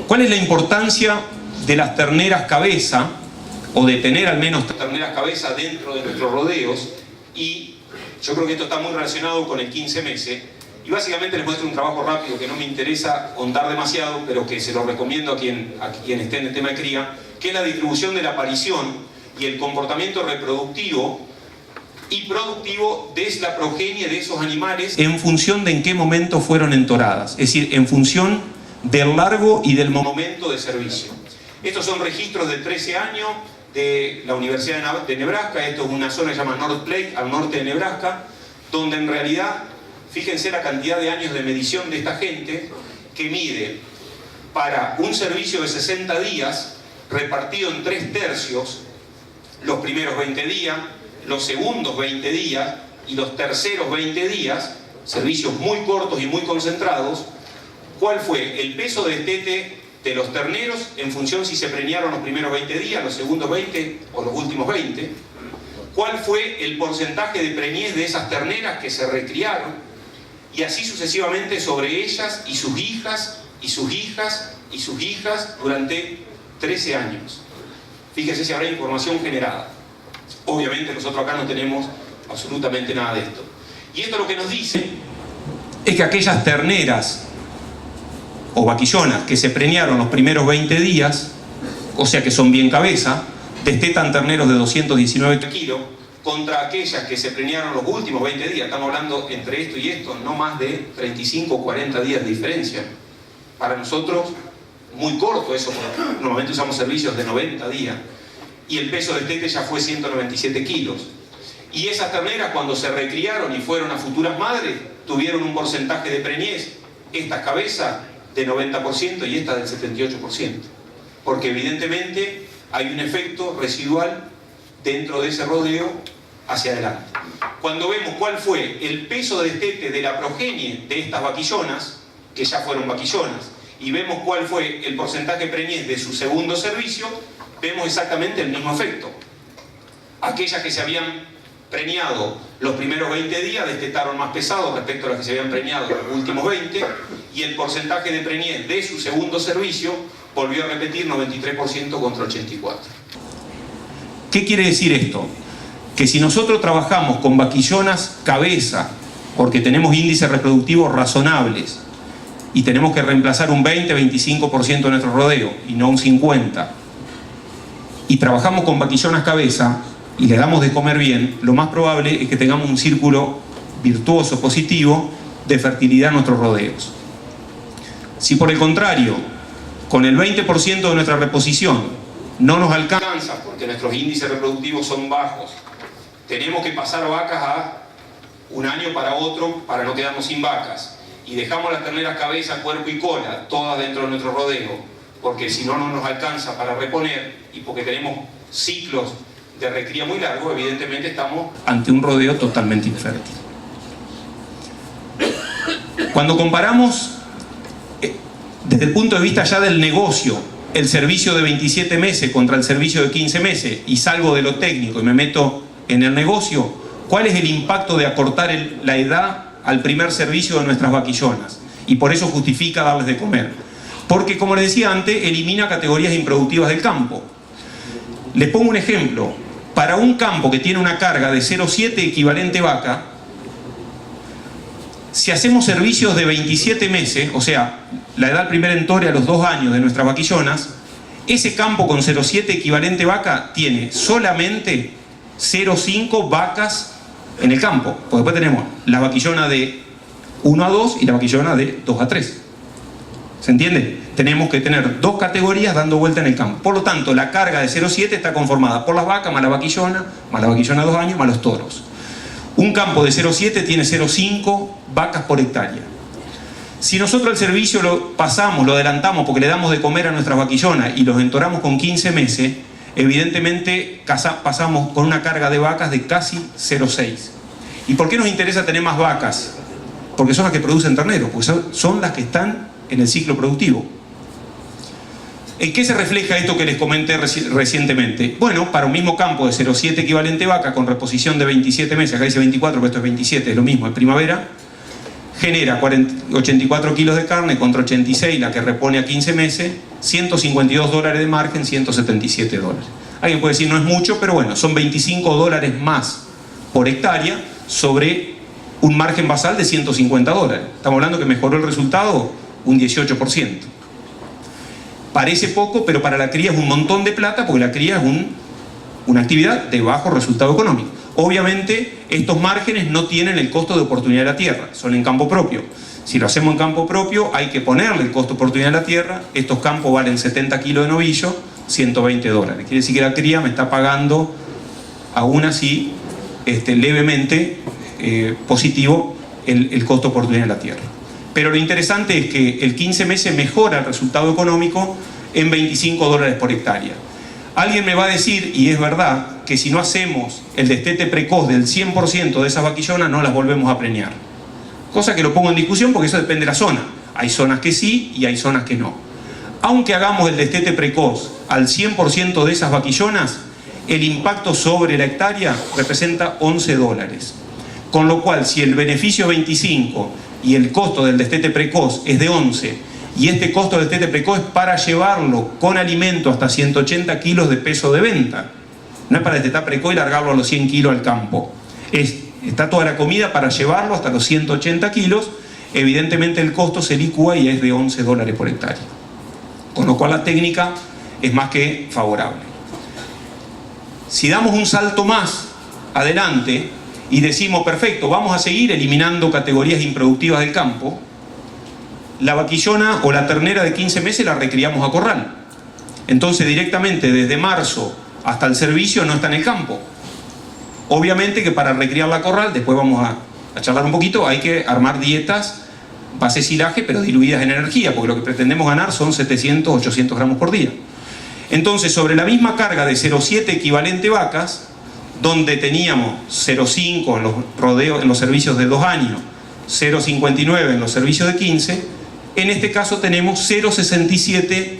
¿Cuál es la importancia de las terneras cabeza, o de tener al menos terneras cabeza dentro de nuestros rodeos? Y yo creo que esto está muy relacionado con el 15 meses. Y básicamente les muestro un trabajo rápido que no me interesa contar demasiado, pero que se lo recomiendo a quien esté en el tema de cría, que es la distribución de la aparición y el comportamiento reproductivo y productivo de la progenie de esos animales en función de en qué momento fueron entoradas, es decir, en función del largo y del momento de servicio. Estos son registros de 13 años de la Universidad de Nebraska. Esto es una zona que se llama North Platte, al norte de Nebraska, donde en realidad, fíjense la cantidad de años de medición de esta gente, que mide para un servicio de 60 días, repartido en 3 tercios, los primeros 20 días, los segundos 20 días y los terceros 20 días, servicios muy cortos y muy concentrados. ¿Cuál fue el peso de destete de los terneros en función si se preñaron los primeros 20 días, los segundos 20 o los últimos 20? ¿Cuál fue el porcentaje de preñez de esas terneras que se recriaron? Y así sucesivamente sobre ellas y sus hijas, y sus hijas, y sus hijas durante 13 años. Fíjense si habrá información generada. Obviamente nosotros acá no tenemos absolutamente nada de esto. Y esto lo que nos dice es que aquellas terneras o vaquillonas que se preñaron los primeros 20 días, o sea que son bien cabeza, destetan terneros de 219 kilos, contra aquellas que se preñaron los últimos 20 días. Estamos hablando entre esto y esto, no más de 35 o 40 días de diferencia. Para nosotros, muy corto eso, porque normalmente usamos servicios de 90 días. Y el peso del destete ya fue 197 kilos. Y esas terneras, cuando se recriaron y fueron a futuras madres, tuvieron un porcentaje de preñez, estas cabezas de 90% y estas del 78%. porque evidentemente hay un efecto residual dentro de ese rodeo hacia adelante. Cuando vemos cuál fue el peso de destete de la progenie de estas vaquillonas, que ya fueron vaquillonas, y vemos cuál fue el porcentaje preñez de su segundo servicio, vemos exactamente el mismo efecto. Aquellas que se habían preñado los primeros 20 días destetaron más pesado respecto a las que se habían preñado los últimos 20, y el porcentaje de preñez de su segundo servicio volvió a repetir 93% contra 84%. ¿Qué quiere decir esto? Que si nosotros trabajamos con vaquillonas cabeza, porque tenemos índices reproductivos razonables, y tenemos que reemplazar un 20-25% de nuestro rodeo, y no un 50%, y trabajamos con vaquillonas cabeza, y le damos de comer bien, lo más probable es que tengamos un círculo virtuoso, positivo, de fertilidad en nuestros rodeos. Si por el contrario, con el 20% de nuestra reposición no nos alcanza, porque nuestros índices reproductivos son bajos, tenemos que pasar vacas a un año para otro para no quedarnos sin vacas, y dejamos las terneras cabeza, cuerpo y cola, todas dentro de nuestro rodeo, porque si no, no nos alcanza para reponer, y porque tenemos ciclos de recría muy largos, evidentemente estamos ante un rodeo totalmente infértil. Cuando comparamos desde el punto de vista ya del negocio, el servicio de 27 meses contra el servicio de 15 meses, y salgo de lo técnico y me meto en el negocio, ¿cuál es el impacto de acortar la edad al primer servicio de nuestras vaquillonas? Y por eso justifica darles de comer. Porque, como les decía antes, elimina categorías improductivas del campo. Les pongo un ejemplo. Para un campo que tiene una carga de 0,7 equivalente vaca, si hacemos servicios de 27 meses, o sea, la edad del primer entore a los 2 años de nuestras vaquillonas, ese campo con 0,7 equivalente vaca tiene solamente 0,5 vacas en el campo. Porque después tenemos la vaquillona de 1 a 2 y la vaquillona de 2 a 3. ¿Se entiende? Tenemos que tener 2 categorías dando vuelta en el campo. Por lo tanto, la carga de 0,7 está conformada por las vacas, más la vaquillona de 2 años, más los toros. Un campo de 0,7 tiene 0,5 vacas por hectárea. Si nosotros el servicio lo pasamos, lo adelantamos porque le damos de comer a nuestras vaquillonas y los entoramos con 15 meses, evidentemente pasamos con una carga de vacas de casi 0,6. ¿Y por qué nos interesa tener más vacas? Porque son las que producen terneros, porque son las que están en el ciclo productivo. ¿En qué se refleja esto que les comenté recientemente? Bueno, para un mismo campo de 0,7 equivalente vaca con reposición de 27 meses, acá dice 24, pero esto es 27, es lo mismo, es primavera, genera 84 kilos de carne contra 86, la que repone a 15 meses, $152 de margen, $177. Alguien puede decir no es mucho, pero bueno, son $25 más por hectárea sobre un margen basal de $150. Estamos hablando que mejoró el resultado un 18%. Parece poco, pero para la cría es un montón de plata, porque la cría es una actividad de bajo resultado económico. Obviamente, estos márgenes no tienen el costo de oportunidad de la tierra, son en campo propio. Si lo hacemos en campo propio, hay que ponerle el costo de oportunidad de la tierra. Estos campos valen 70 kilos de novillo, $120. Quiere decir que la cría me está pagando, aún así, levemente positivo el costo de oportunidad de la tierra. Pero lo interesante es que el 15 meses mejora el resultado económico en $25 por hectárea. Alguien me va a decir, y es verdad, que si no hacemos el destete precoz del 100% de esas vaquillonas, no las volvemos a preñar. Cosa que lo pongo en discusión porque eso depende de la zona. Hay zonas que sí y hay zonas que no. Aunque hagamos el destete precoz al 100% de esas vaquillonas, el impacto sobre la hectárea representa $11. Con lo cual, si el beneficio es 25 y el costo del destete precoz es de 11, y este costo del destete precoz es para llevarlo con alimento hasta 180 kilos de peso de venta. No es para destetar precoz y largarlo a los 100 kilos al campo. Está toda la comida para llevarlo hasta los 180 kilos. Evidentemente el costo se licúa y es de $11 por hectárea. Con lo cual la técnica es más que favorable. Si damos un salto más adelante y decimos, perfecto, vamos a seguir eliminando categorías improductivas del campo, la vaquillona o la ternera de 15 meses la recriamos a corral. Entonces directamente desde marzo hasta el servicio no está en el campo. Obviamente que para recriarla a corral, después vamos a charlar un poquito, hay que armar dietas base silaje pero diluidas en energía, porque lo que pretendemos ganar son 700, 800 gramos por día. Entonces, sobre la misma carga de 0,7 equivalente vacas, donde teníamos 0,5 en los rodeos, en los servicios de 2 años, 0,59 en los servicios de 15, en este caso tenemos 0,67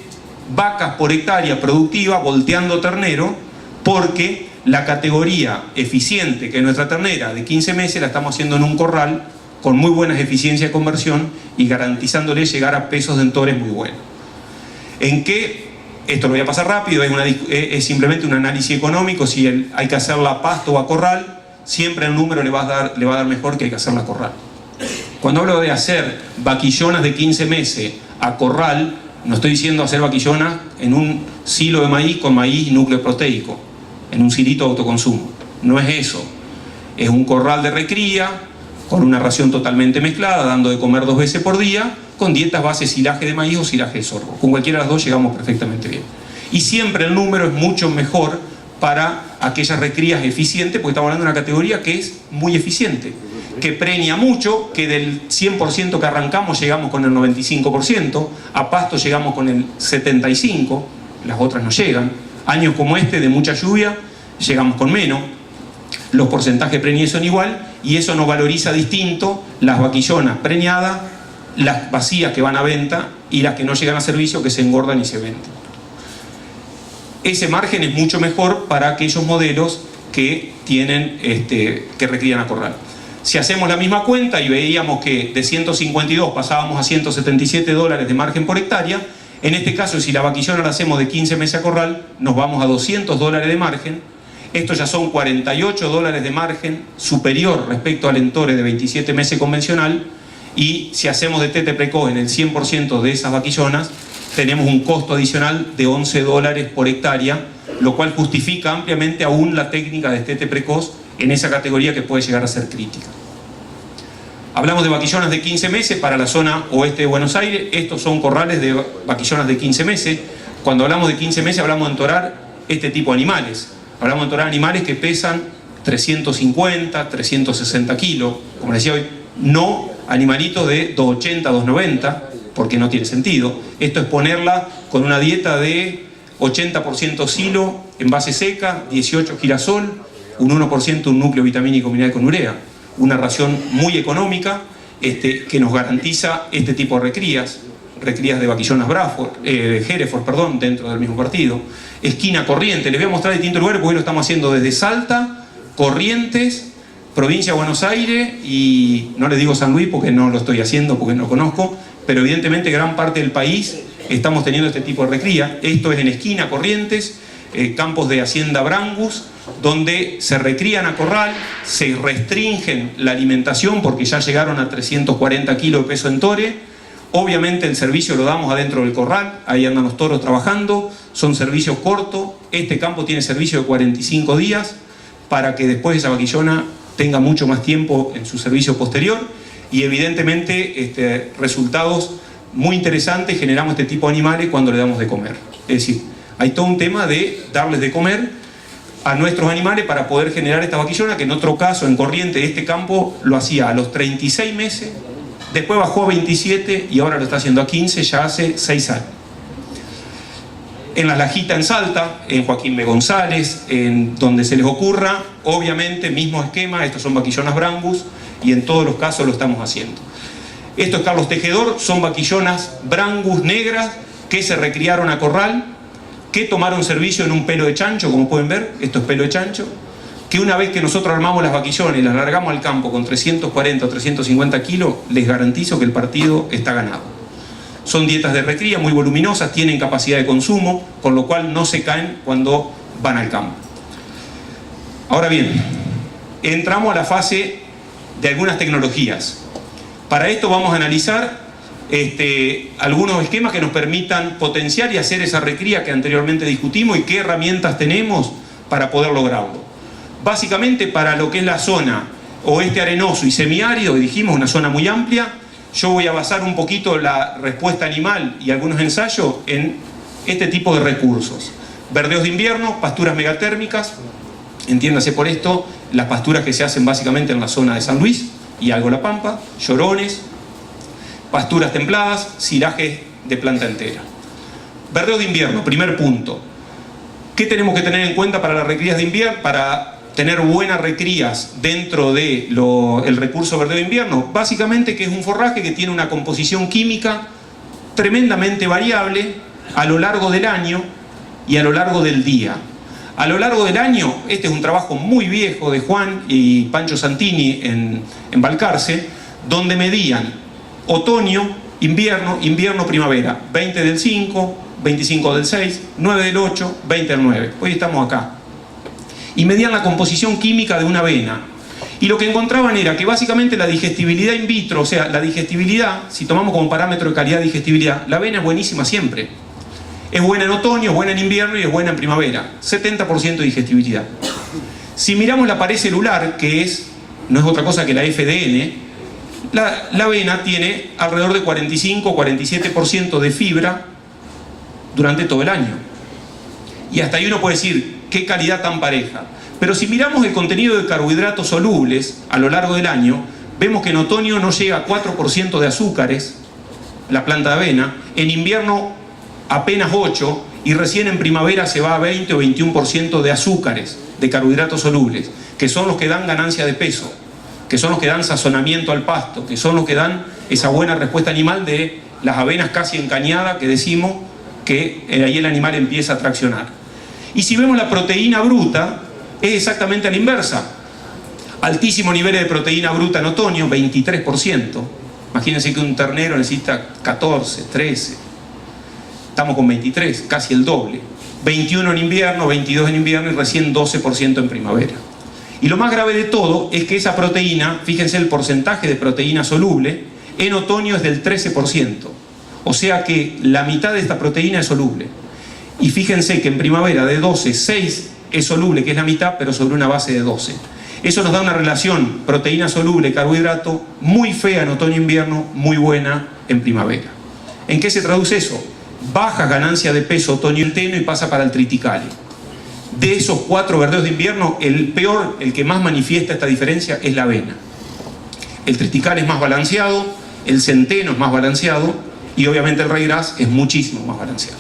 vacas por hectárea productiva volteando ternero, porque la categoría eficiente, que es nuestra ternera de 15 meses, la estamos haciendo en un corral con muy buenas eficiencias de conversión y garantizándole llegar a pesos dentores muy buenos. ¿En qué? Esto lo voy a pasar rápido, es simplemente un análisis económico. Si hay que hacerla a pasto o a corral, siempre el número le va a dar mejor que hay que hacerla a corral. Cuando hablo de hacer vaquillonas de 15 meses a corral, no estoy diciendo hacer vaquillonas en un silo de maíz con maíz y núcleo proteico, en un silito de autoconsumo. No es eso. Es un corral de recría, con una ración totalmente mezclada, dando de comer 2 veces por día, con dietas base silaje de maíz o silaje de sorgo. Con cualquiera de las dos llegamos perfectamente bien. Y siempre el número es mucho mejor para aquellas recrías eficientes, porque estamos hablando de una categoría que es muy eficiente, que preña mucho, que del 100% que arrancamos llegamos con el 95%, a pasto llegamos con el 75%, las otras no llegan. Años como este de mucha lluvia llegamos con menos. Los porcentajes de preñez son igual y eso nos valoriza distinto las vaquillonas preñadas, las vacías que van a venta y las que no llegan a servicio, que se engordan y se venden. Ese margen es mucho mejor para aquellos modelos que tienen que recrían a corral. Si hacemos la misma cuenta y veíamos que de 152 pasábamos a 177 dólares de margen por hectárea, en este caso, si la vaquillona la hacemos de 15 meses a corral, nos vamos a 200 dólares de margen. Estos ya son 48 dólares de margen superior respecto al entore de 27 meses convencional. Y si hacemos de tete precoz en el 100% de esas vaquillonas, tenemos un costo adicional de 11 dólares por hectárea, lo cual justifica ampliamente aún la técnica de tete precoz en esa categoría que puede llegar a ser crítica. Hablamos de vaquillonas de 15 meses para la zona oeste de Buenos Aires. Estos son corrales de vaquillonas de 15 meses. Cuando hablamos de 15 meses hablamos de entorar este tipo de animales. Hablamos de entorar animales que pesan 350, 360 kilos, como les decía hoy, no animalitos de 280, 290, porque no tiene sentido. Esto es ponerla con una dieta de 80% silo en base seca, 18 girasol, un 1% un núcleo vitamínico mineral con urea. Una ración muy económica que nos garantiza este tipo de recrías de vaquillonas Hereford, perdón, dentro del mismo partido. Esquina Corrientes, les voy a mostrar distintos lugares porque hoy lo estamos haciendo desde Salta, Corrientes, provincia de Buenos Aires y no les digo San Luis porque no lo estoy haciendo, porque no lo conozco, pero evidentemente gran parte del país estamos teniendo este tipo de recría. Esto es en Esquina Corrientes, campos de Hacienda Brangus, donde se recrían a corral, se restringen la alimentación porque ya llegaron a 340 kilos de peso en tore. Obviamente el servicio lo damos adentro del corral, ahí andan los toros trabajando, son servicios cortos. Este campo tiene servicio de 45 días para que después esa vaquillona tenga mucho más tiempo en su servicio posterior y evidentemente resultados muy interesantes generamos este tipo de animales cuando le damos de comer. Es decir, hay todo un tema de darles de comer a nuestros animales para poder generar esta vaquillona, que en otro caso, en Corrientes, este campo lo hacía a los 36 meses, después bajó a 27 y ahora lo está haciendo a 15, ya hace 6 años. En La Lajita en Salta, en Joaquín B. González, en donde se les ocurra, obviamente mismo esquema, estos son vaquillonas Brangus y en todos los casos lo estamos haciendo. Esto es Carlos Tejedor, son vaquillonas Brangus negras que se recriaron a corral, que tomaron servicio en un pelo de chancho, como pueden ver, esto es pelo de chancho, que una vez que nosotros armamos las vaquillonas y las largamos al campo con 340 o 350 kilos, les garantizo que el partido está ganado. Son dietas de recría muy voluminosas, tienen capacidad de consumo, con lo cual no se caen cuando van al campo. Ahora bien, entramos a la fase de algunas tecnologías. Para esto vamos a analizar algunos esquemas que nos permitan potenciar y hacer esa recría que anteriormente discutimos y qué herramientas tenemos para poder lograrlo. Básicamente para lo que es la zona oeste arenoso y semiárido, y dijimos una zona muy amplia, yo voy a basar un poquito la respuesta animal y algunos ensayos en este tipo de recursos. Verdeos de invierno, pasturas megatérmicas, entiéndase por esto, las pasturas que se hacen básicamente en la zona de San Luis y algo La Pampa, llorones, pasturas templadas, silajes de planta entera. Verdeos de invierno, primer punto. ¿Qué tenemos que tener en cuenta para las recrías de invierno? Para tener buenas recrías dentro del recurso verdeo de invierno, básicamente que es un forraje que tiene una composición química tremendamente variable a lo largo del año y a lo largo del día. A lo largo del año, este es un trabajo muy viejo de Juan y Pancho Santini en Balcarce, donde medían otoño, invierno, invierno, primavera, 20 del 5, 25 del 6, 9 del 8, 20 del 9. Hoy estamos acá. Y medían la composición química de una avena. Y lo que encontraban era que básicamente la digestibilidad in vitro, o sea, la digestibilidad, si tomamos como parámetro de calidad de digestibilidad, la avena es buenísima siempre. Es buena en otoño, es buena en invierno y es buena en primavera. 70% de digestibilidad. Si miramos la pared celular, que no es otra cosa que la FDN, la avena tiene alrededor de 45-47% de fibra durante todo el año. Y hasta ahí uno puede decir, qué calidad tan pareja. Pero si miramos el contenido de carbohidratos solubles a lo largo del año, vemos que en otoño no llega a 4% de azúcares, la planta de avena, en invierno apenas 8%, y recién en primavera se va a 20 o 21% de azúcares, de carbohidratos solubles, que son los que dan ganancia de peso, que son los que dan sazonamiento al pasto, que son los que dan esa buena respuesta animal de las avenas casi en cañada, que decimos que ahí el animal empieza a traccionar. Y si vemos la proteína bruta, es exactamente a la inversa. Altísimos niveles de proteína bruta en otoño, 23%. Imagínense que un ternero necesita 14, 13. Estamos con 23, casi el doble. 21 en invierno, 22 en invierno y recién 12% en primavera. Y lo más grave de todo es que esa proteína, fíjense el porcentaje de proteína soluble, en otoño es del 13%. O sea que la mitad de esta proteína es soluble. Y fíjense que en primavera de 12, 6 es soluble, que es la mitad, pero sobre una base de 12. Eso nos da una relación proteína soluble, carbohidrato, muy fea en otoño e invierno, muy buena en primavera. ¿En qué se traduce eso? Baja ganancia de peso otoño entero y pasa para el triticale. De esos 4 verdeos de invierno, el peor, el que más manifiesta esta diferencia, es la avena. El triticale es más balanceado, el centeno es más balanceado y obviamente el ryegrass es muchísimo más balanceado.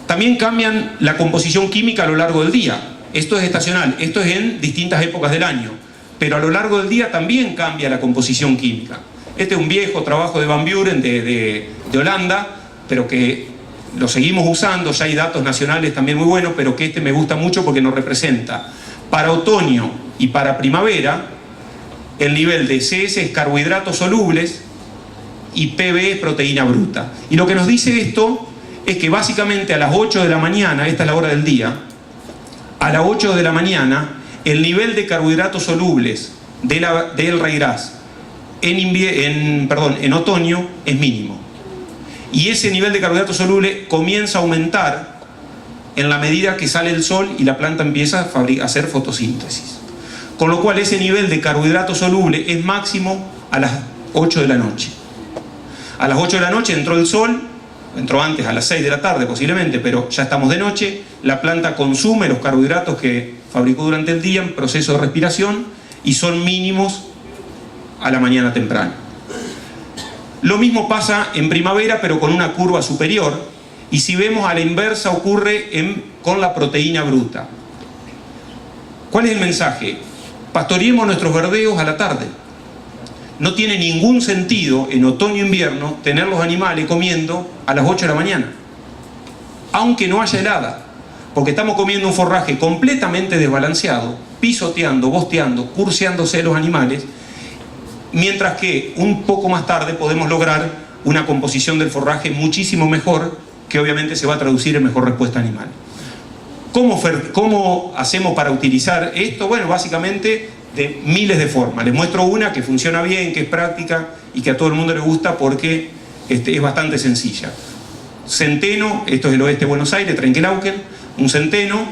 También cambian la composición química a lo largo del día. Esto es estacional, esto es en distintas épocas del año, pero a lo largo del día también cambia la composición química. Este es un viejo trabajo de Van Buren de Holanda, pero que lo seguimos usando, ya hay datos nacionales también muy buenos, pero que este me gusta mucho porque nos representa para otoño y para primavera el nivel de CS es carbohidratos solubles y PB es proteína bruta. Y lo que nos dice esto es que básicamente a las 8 de la mañana, esta es la hora del día, a las 8 de la mañana el nivel de carbohidratos solubles del ryegrass en otoño es mínimo. Y ese nivel de carbohidrato soluble comienza a aumentar en la medida que sale el sol y la planta empieza a hacer fotosíntesis. Con lo cual ese nivel de carbohidrato soluble es máximo a las 8 de la noche. A las 8 de la noche entró el sol, entró antes a las 6 de la tarde posiblemente, pero ya estamos de noche, la planta consume los carbohidratos que fabricó durante el día en proceso de respiración y son mínimos a la mañana temprana. Lo mismo pasa en primavera, pero con una curva superior, y si vemos a la inversa ocurre con la proteína bruta. ¿Cuál es el mensaje? Pastoreemos nuestros verdeos a la tarde. No tiene ningún sentido en otoño e invierno tener los animales comiendo a las 8 de la mañana, aunque no haya helada, porque estamos comiendo un forraje completamente desbalanceado, pisoteando, bosteando, curseándose los animales, mientras que un poco más tarde podemos lograr una composición del forraje muchísimo mejor, que obviamente se va a traducir en mejor respuesta animal. ¿Cómo hacemos para utilizar esto? Bueno, básicamente de miles de formas. Les muestro una que funciona bien, que es práctica y que a todo el mundo le gusta porque es bastante sencilla. Centeno, esto es el oeste de Buenos Aires, Trenquelauquen, un centeno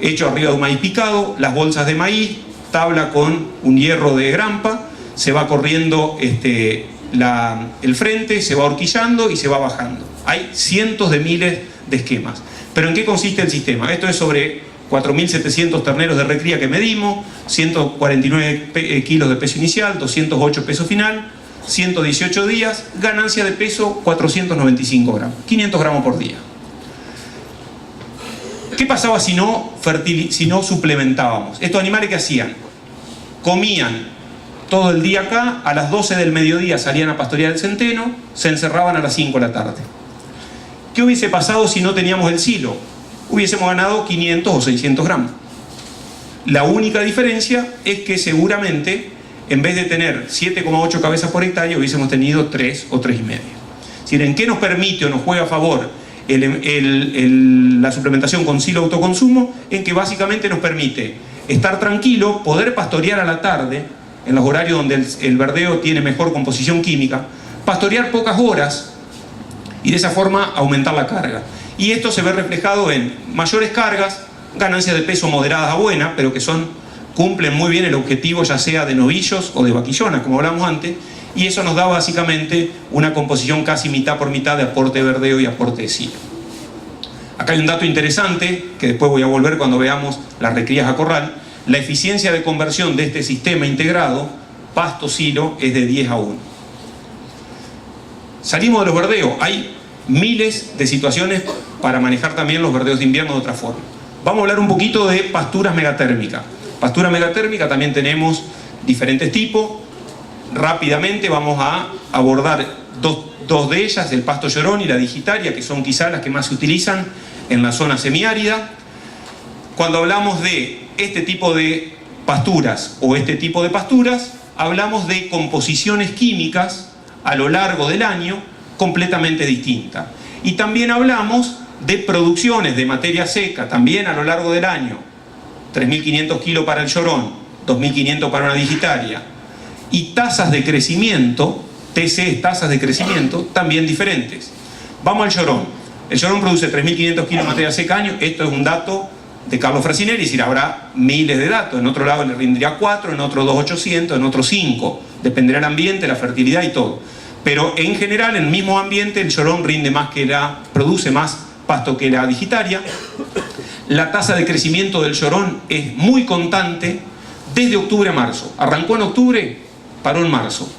hecho arriba de un maíz picado, las bolsas de maíz, tabla con un hierro de grampa, se va corriendo el frente, se va horquillando y se va bajando. Hay cientos de miles de esquemas. ¿Pero en qué consiste el sistema? Esto es sobre 4.700 terneros de recría que medimos, 149 kilos de peso inicial, 208 peso final, 118 días, ganancia de peso 495 gramos, 500 gramos por día. ¿Qué pasaba si no suplementábamos? Estos animales, ¿qué hacían? Comían todo el día acá, a las 12 del mediodía salían a pastorear el centeno, se encerraban a las 5 de la tarde. ¿Qué hubiese pasado si no teníamos el silo? Hubiésemos ganado 500 o 600 gramos. La única diferencia es que seguramente, en vez de tener 7,8 cabezas por hectárea, hubiésemos tenido 3 o 3,5. Es decir, ¿en qué nos permite o nos juega a favor la suplementación con silo autoconsumo? En que básicamente nos permite estar tranquilo, poder pastorear a la tarde, en los horarios donde el verdeo tiene mejor composición química, pastorear pocas horas y de esa forma aumentar la carga. Y esto se ve reflejado en mayores cargas, ganancias de peso moderadas a buenas, pero que cumplen muy bien el objetivo, ya sea de novillos o de vaquillonas, como hablamos antes, y eso nos da básicamente una composición casi mitad por mitad de aporte de verdeo y aporte de silo. Acá hay un dato interesante, que después voy a volver cuando veamos las recrías a corral. La eficiencia de conversión de este sistema integrado, pasto-silo, es de 10 a 1. Salimos de los verdeos. Hay miles de situaciones para manejar también los verdeos de invierno de otra forma. Vamos a hablar un poquito de pasturas megatérmicas. Pastura megatérmica también tenemos diferentes tipos. Rápidamente vamos a abordar dos de ellas, el pasto llorón y la digitaria, que son quizás las que más se utilizan en la zona semiárida. Cuando hablamos de este tipo de pasturas o este tipo de pasturas, hablamos de composiciones químicas a lo largo del año completamente distintas. Y también hablamos de producciones de materia seca, también a lo largo del año, 3.500 kilos para el llorón, 2.500 para una digitaria, y tasas de crecimiento, TC, tasas de crecimiento, también diferentes. Vamos al llorón. El llorón produce 3.500 kilos de materia seca año. Esto es un dato de Carlos Frasinelli, es decir, habrá miles de datos. En otro lado le rendiría 4, en otro 2.800, en otro 5. Dependerá del ambiente, la fertilidad y todo. Pero en general, en el mismo ambiente, el llorón produce más pasto que la digitaria. La tasa de crecimiento del llorón es muy constante desde octubre a marzo. Arrancó en octubre, paró en marzo.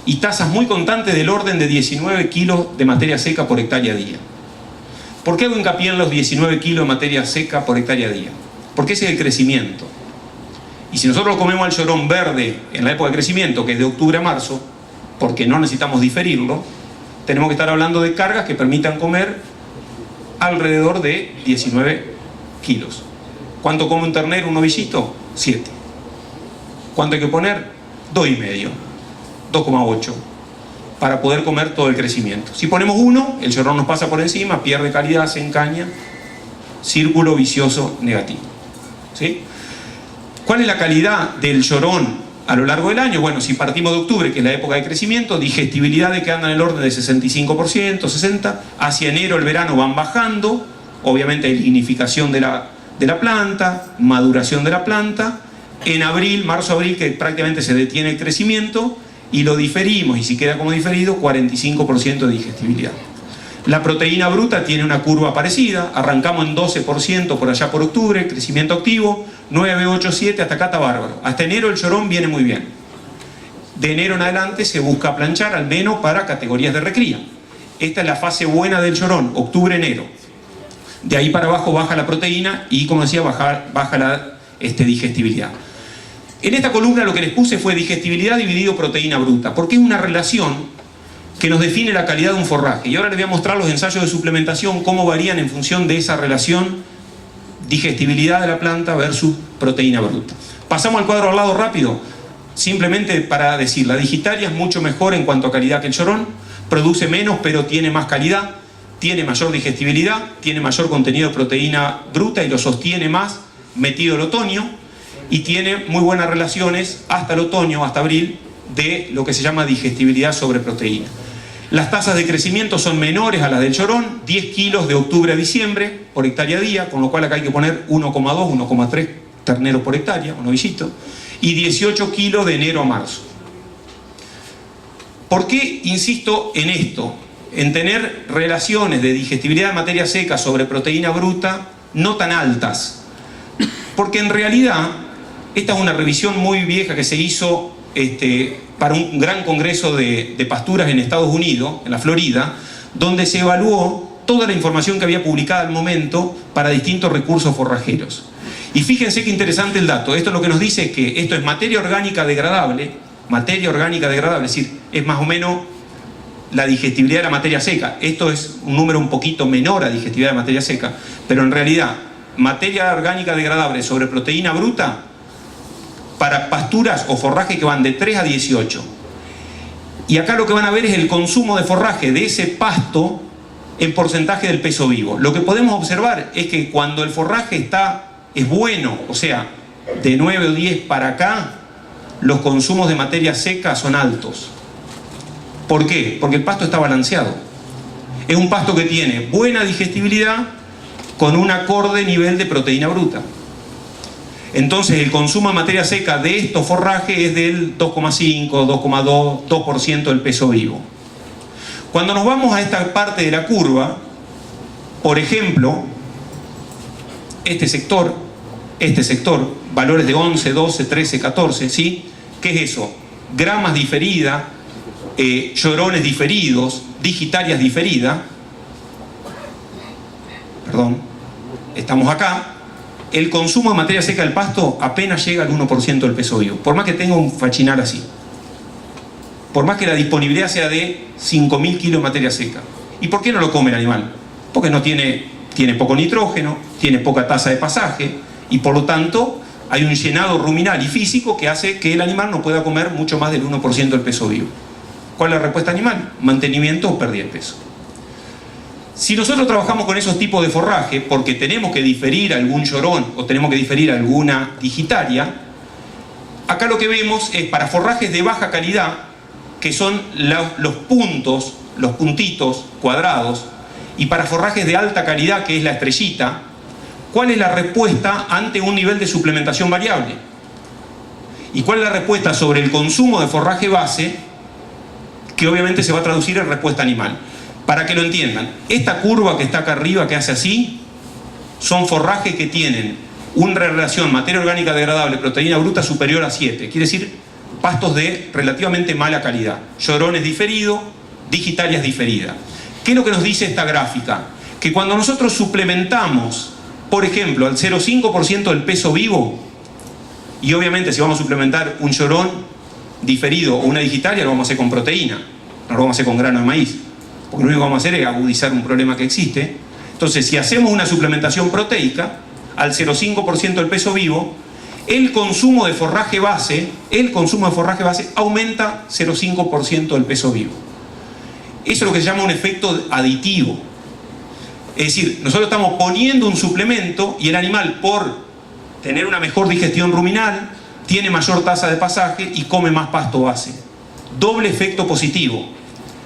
Y tasas muy constantes del orden de 19 kilos de materia seca por hectárea día. ¿Por qué hago hincapié en los 19 kilos de materia seca por hectárea día? Porque ese es el crecimiento. Y si nosotros comemos al llorón verde en la época de crecimiento, que es de octubre a marzo, porque no necesitamos diferirlo, tenemos que estar hablando de cargas que permitan comer alrededor de 19 kilos. ¿Cuánto come un ternero, un novillito? 7. ¿Cuánto hay que poner? 2,5, 2,8, para poder comer todo el crecimiento. Si ponemos 1, el llorón nos pasa por encima, pierde calidad, se encaña, círculo vicioso negativo. ¿Sí? ¿Cuál es la calidad del llorón a lo largo del año? Bueno, si partimos de octubre, que es la época de crecimiento, digestibilidades que andan en el orden de 65%, 60%, hacia enero, el verano van bajando, obviamente hay lignificación de la planta, maduración de la planta, en abril, marzo-abril, que prácticamente se detiene el crecimiento y lo diferimos, y si queda como diferido, 45% de digestibilidad. La proteína bruta tiene una curva parecida, arrancamos en 12% por allá por octubre, crecimiento activo, 9, 8, 7, hasta acá está bárbaro. Hasta enero el llorón viene muy bien. De enero en adelante se busca planchar, al menos para categorías de recría. Esta es la fase buena del llorón, octubre-enero. De ahí para abajo baja la proteína y, como decía, baja la digestibilidad. En esta columna lo que les puse fue digestibilidad dividido proteína bruta, porque es una relación que nos define la calidad de un forraje. Y ahora les voy a mostrar los ensayos de suplementación, cómo varían en función de esa relación digestibilidad de la planta versus proteína bruta. Pasamos al cuadro al lado rápido, simplemente para decir, la digitaria es mucho mejor en cuanto a calidad que el llorón, produce menos pero tiene más calidad, tiene mayor digestibilidad, tiene mayor contenido de proteína bruta y lo sostiene más metido el otoño, y tiene muy buenas relaciones hasta el otoño, hasta abril, de lo que se llama digestibilidad sobre proteína. Las tasas de crecimiento son menores a las del llorón, 10 kilos de octubre a diciembre por hectárea día, con lo cual acá hay que poner 1,2, 1,3 terneros por hectárea, un novillito, y 18 kilos de enero a marzo. ¿Por qué insisto en esto? En tener relaciones de digestibilidad de materia seca sobre proteína bruta no tan altas. Porque en realidad, esta es una revisión muy vieja que se hizo para un gran congreso de pasturas en Estados Unidos, en la Florida, donde se evaluó toda la información que había publicada al momento para distintos recursos forrajeros. Y fíjense qué interesante el dato. Esto lo que nos dice es que esto es materia orgánica degradable, es decir, es más o menos la digestibilidad de la materia seca. Esto es un número un poquito menor a digestibilidad de materia seca, pero en realidad, materia orgánica degradable sobre proteína bruta para pasturas o forraje que van de 3 a 18. Y acá lo que van a ver es el consumo de forraje de ese pasto en porcentaje del peso vivo. Lo que podemos observar es que cuando el forraje es bueno, o sea, de 9 o 10 para acá, los consumos de materia seca son altos. ¿Por qué? Porque el pasto está balanceado. Es un pasto que tiene buena digestibilidad con un acorde nivel de proteína bruta. Entonces el consumo de materia seca de estos forrajes es del 2,5, 2,2, 2% del peso vivo. Cuando nos vamos a esta parte de la curva, por ejemplo, este sector, valores de 11, 12, 13, 14, ¿sí? ¿Qué es eso? Gramas diferidas, llorones diferidos, digitarias diferidas. Perdón, estamos acá. El consumo de materia seca del pasto apenas llega al 1% del peso vivo, por más que tenga un fachinar así. Por más que la disponibilidad sea de 5.000 kilos de materia seca. ¿Y por qué no lo come el animal? Porque no tiene poco nitrógeno, tiene poca tasa de pasaje, y por lo tanto hay un llenado ruminal y físico que hace que el animal no pueda comer mucho más del 1% del peso vivo. ¿Cuál es la respuesta animal? Mantenimiento o pérdida de peso. Si nosotros trabajamos con esos tipos de forraje, porque tenemos que diferir algún llorón o tenemos que diferir alguna digitaria, acá lo que vemos es para forrajes de baja calidad, que son los puntitos cuadrados, y para forrajes de alta calidad, que es la estrellita, ¿cuál es la respuesta ante un nivel de suplementación variable? ¿Y cuál es la respuesta sobre el consumo de forraje base, que obviamente se va a traducir en respuesta animal? Para que lo entiendan, esta curva que está acá arriba, que hace así, son forrajes que tienen una relación materia orgánica degradable, proteína bruta superior a 7. Quiere decir, pastos de relativamente mala calidad. Llorones diferidos, digitarias diferidas. ¿Qué es lo que nos dice esta gráfica? Que cuando nosotros suplementamos, por ejemplo, al 0,5% del peso vivo, y obviamente si vamos a suplementar un llorón diferido o una digitaria, lo vamos a hacer con proteína, no lo vamos a hacer con grano de maíz. Porque lo único que vamos a hacer es agudizar un problema que existe. Entonces, si hacemos una suplementación proteica al 0,5% del peso vivo, el consumo de forraje base aumenta 0,5% del peso vivo. Eso es lo que se llama un efecto aditivo. Es decir, nosotros estamos poniendo un suplemento y el animal, por tener una mejor digestión ruminal, tiene mayor tasa de pasaje y come más pasto base. Doble efecto positivo.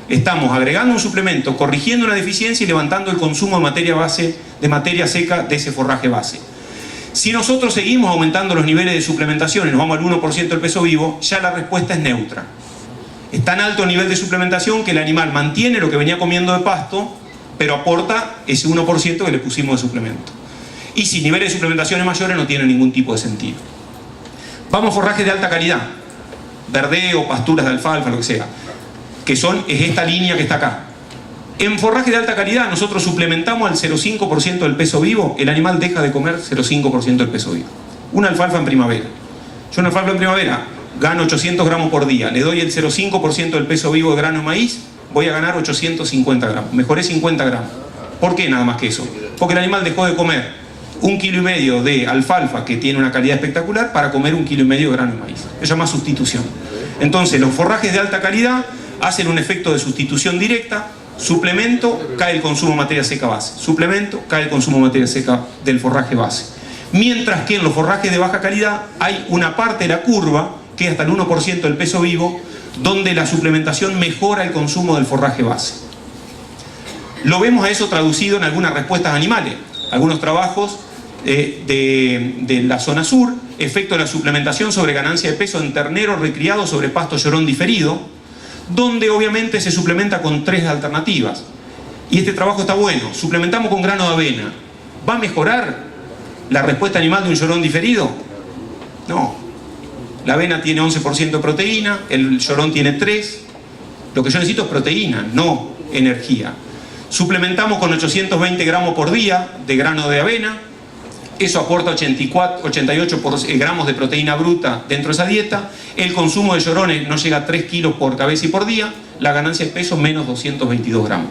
Estamos agregando un suplemento, corrigiendo una deficiencia y levantando el consumo de materia seca de ese forraje base. Si nosotros seguimos aumentando los niveles de suplementación y nos vamos al 1% del peso vivo, ya la respuesta es neutra. Es tan alto el nivel de suplementación que el animal mantiene lo que venía comiendo de pasto, pero aporta ese 1% que le pusimos de suplemento. Y si niveles de suplementaciones mayores no tiene ningún tipo de sentido. Vamos a forrajes de alta calidad, verdeo, pasturas de alfalfa, lo que sea, que es esta línea que está acá. En forraje de alta calidad nosotros suplementamos al 0,5% del peso vivo, el animal deja de comer 0,5% del peso vivo. Una alfalfa en primavera. Yo una alfalfa en primavera gano 800 gramos por día, le doy el 0,5% del peso vivo de grano de maíz, voy a ganar 850 gramos. Mejoré 50 gramos. ¿Por qué nada más que eso? Porque el animal dejó de comer 1,5 kilos de alfalfa, que tiene una calidad espectacular, para comer 1,5 kilos de grano de maíz. Se llama sustitución. Entonces, los forrajes de alta calidad hacen un efecto de sustitución directa. Suplemento, cae el consumo de materia seca base. Suplemento, cae el consumo de materia seca del forraje base. Mientras que en los forrajes de baja calidad hay una parte de la curva, que es hasta el 1% del peso vivo, donde la suplementación mejora el consumo del forraje base. Lo vemos a eso traducido en algunas respuestas animales. Algunos trabajos de la zona sur, efecto de la suplementación sobre ganancia de peso en terneros recriados sobre pasto llorón diferido, donde obviamente se suplementa con 3 alternativas. Y este trabajo está bueno. Suplementamos con grano de avena. ¿Va a mejorar la respuesta animal de un llorón diferido? No. La avena tiene 11% de proteína, el llorón tiene 3%. Lo que yo necesito es proteína, no energía. Suplementamos con 820 gramos por día de grano de avena. Eso aporta 88 gramos de proteína bruta dentro de esa dieta. El consumo de llorones no llega a 3 kilos por cabeza y por día. La ganancia de peso menos 222 gramos.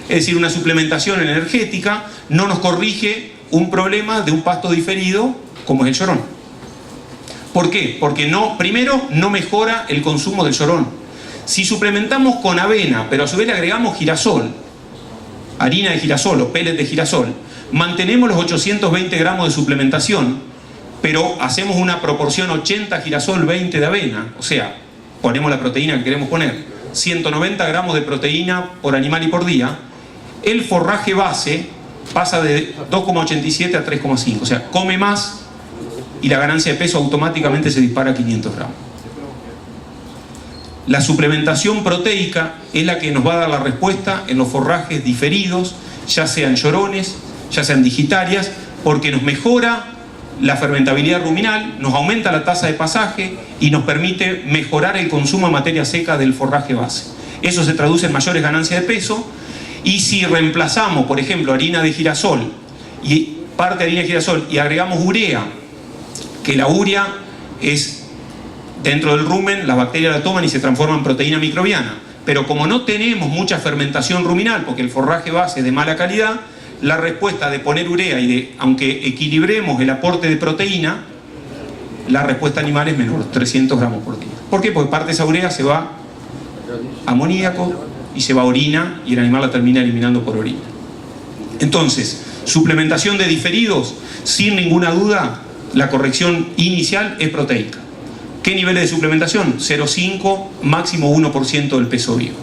Es decir, una suplementación energética no nos corrige un problema de un pasto diferido como es el llorón. ¿Por qué? Porque primero no mejora el consumo del llorón. Si suplementamos con avena, pero a su vez le agregamos girasol, harina de girasol o pellet de girasol, mantenemos los 820 gramos de suplementación, pero hacemos una proporción 80 girasol, 20 de avena, o sea, ponemos la proteína que queremos poner, 190 gramos de proteína por animal y por día, el forraje base pasa de 2,87 a 3,5, o sea, come más y la ganancia de peso automáticamente se dispara a 500 gramos. La suplementación proteica es la que nos va a dar la respuesta en los forrajes diferidos, ya sean llorones, ya sean digitarias, porque nos mejora la fermentabilidad ruminal, nos aumenta la tasa de pasaje y nos permite mejorar el consumo de materia seca del forraje base. Eso se traduce en mayores ganancias de peso. Y si reemplazamos, por ejemplo, harina de girasol y parte de harina de girasol y agregamos urea, que la urea es dentro del rumen, las bacterias la toman y se transforman en proteína microbiana. Pero como no tenemos mucha fermentación ruminal, porque el forraje base es de mala calidad, la respuesta de poner urea y aunque equilibremos el aporte de proteína, la respuesta animal es menor, 300 gramos por día. ¿Por qué? Porque parte de esa urea se va a amoníaco y se va a orina y el animal la termina eliminando por orina. Entonces, suplementación de diferidos, sin ninguna duda, la corrección inicial es proteica. ¿Qué niveles de suplementación? 0,5, máximo 1% del peso vivo.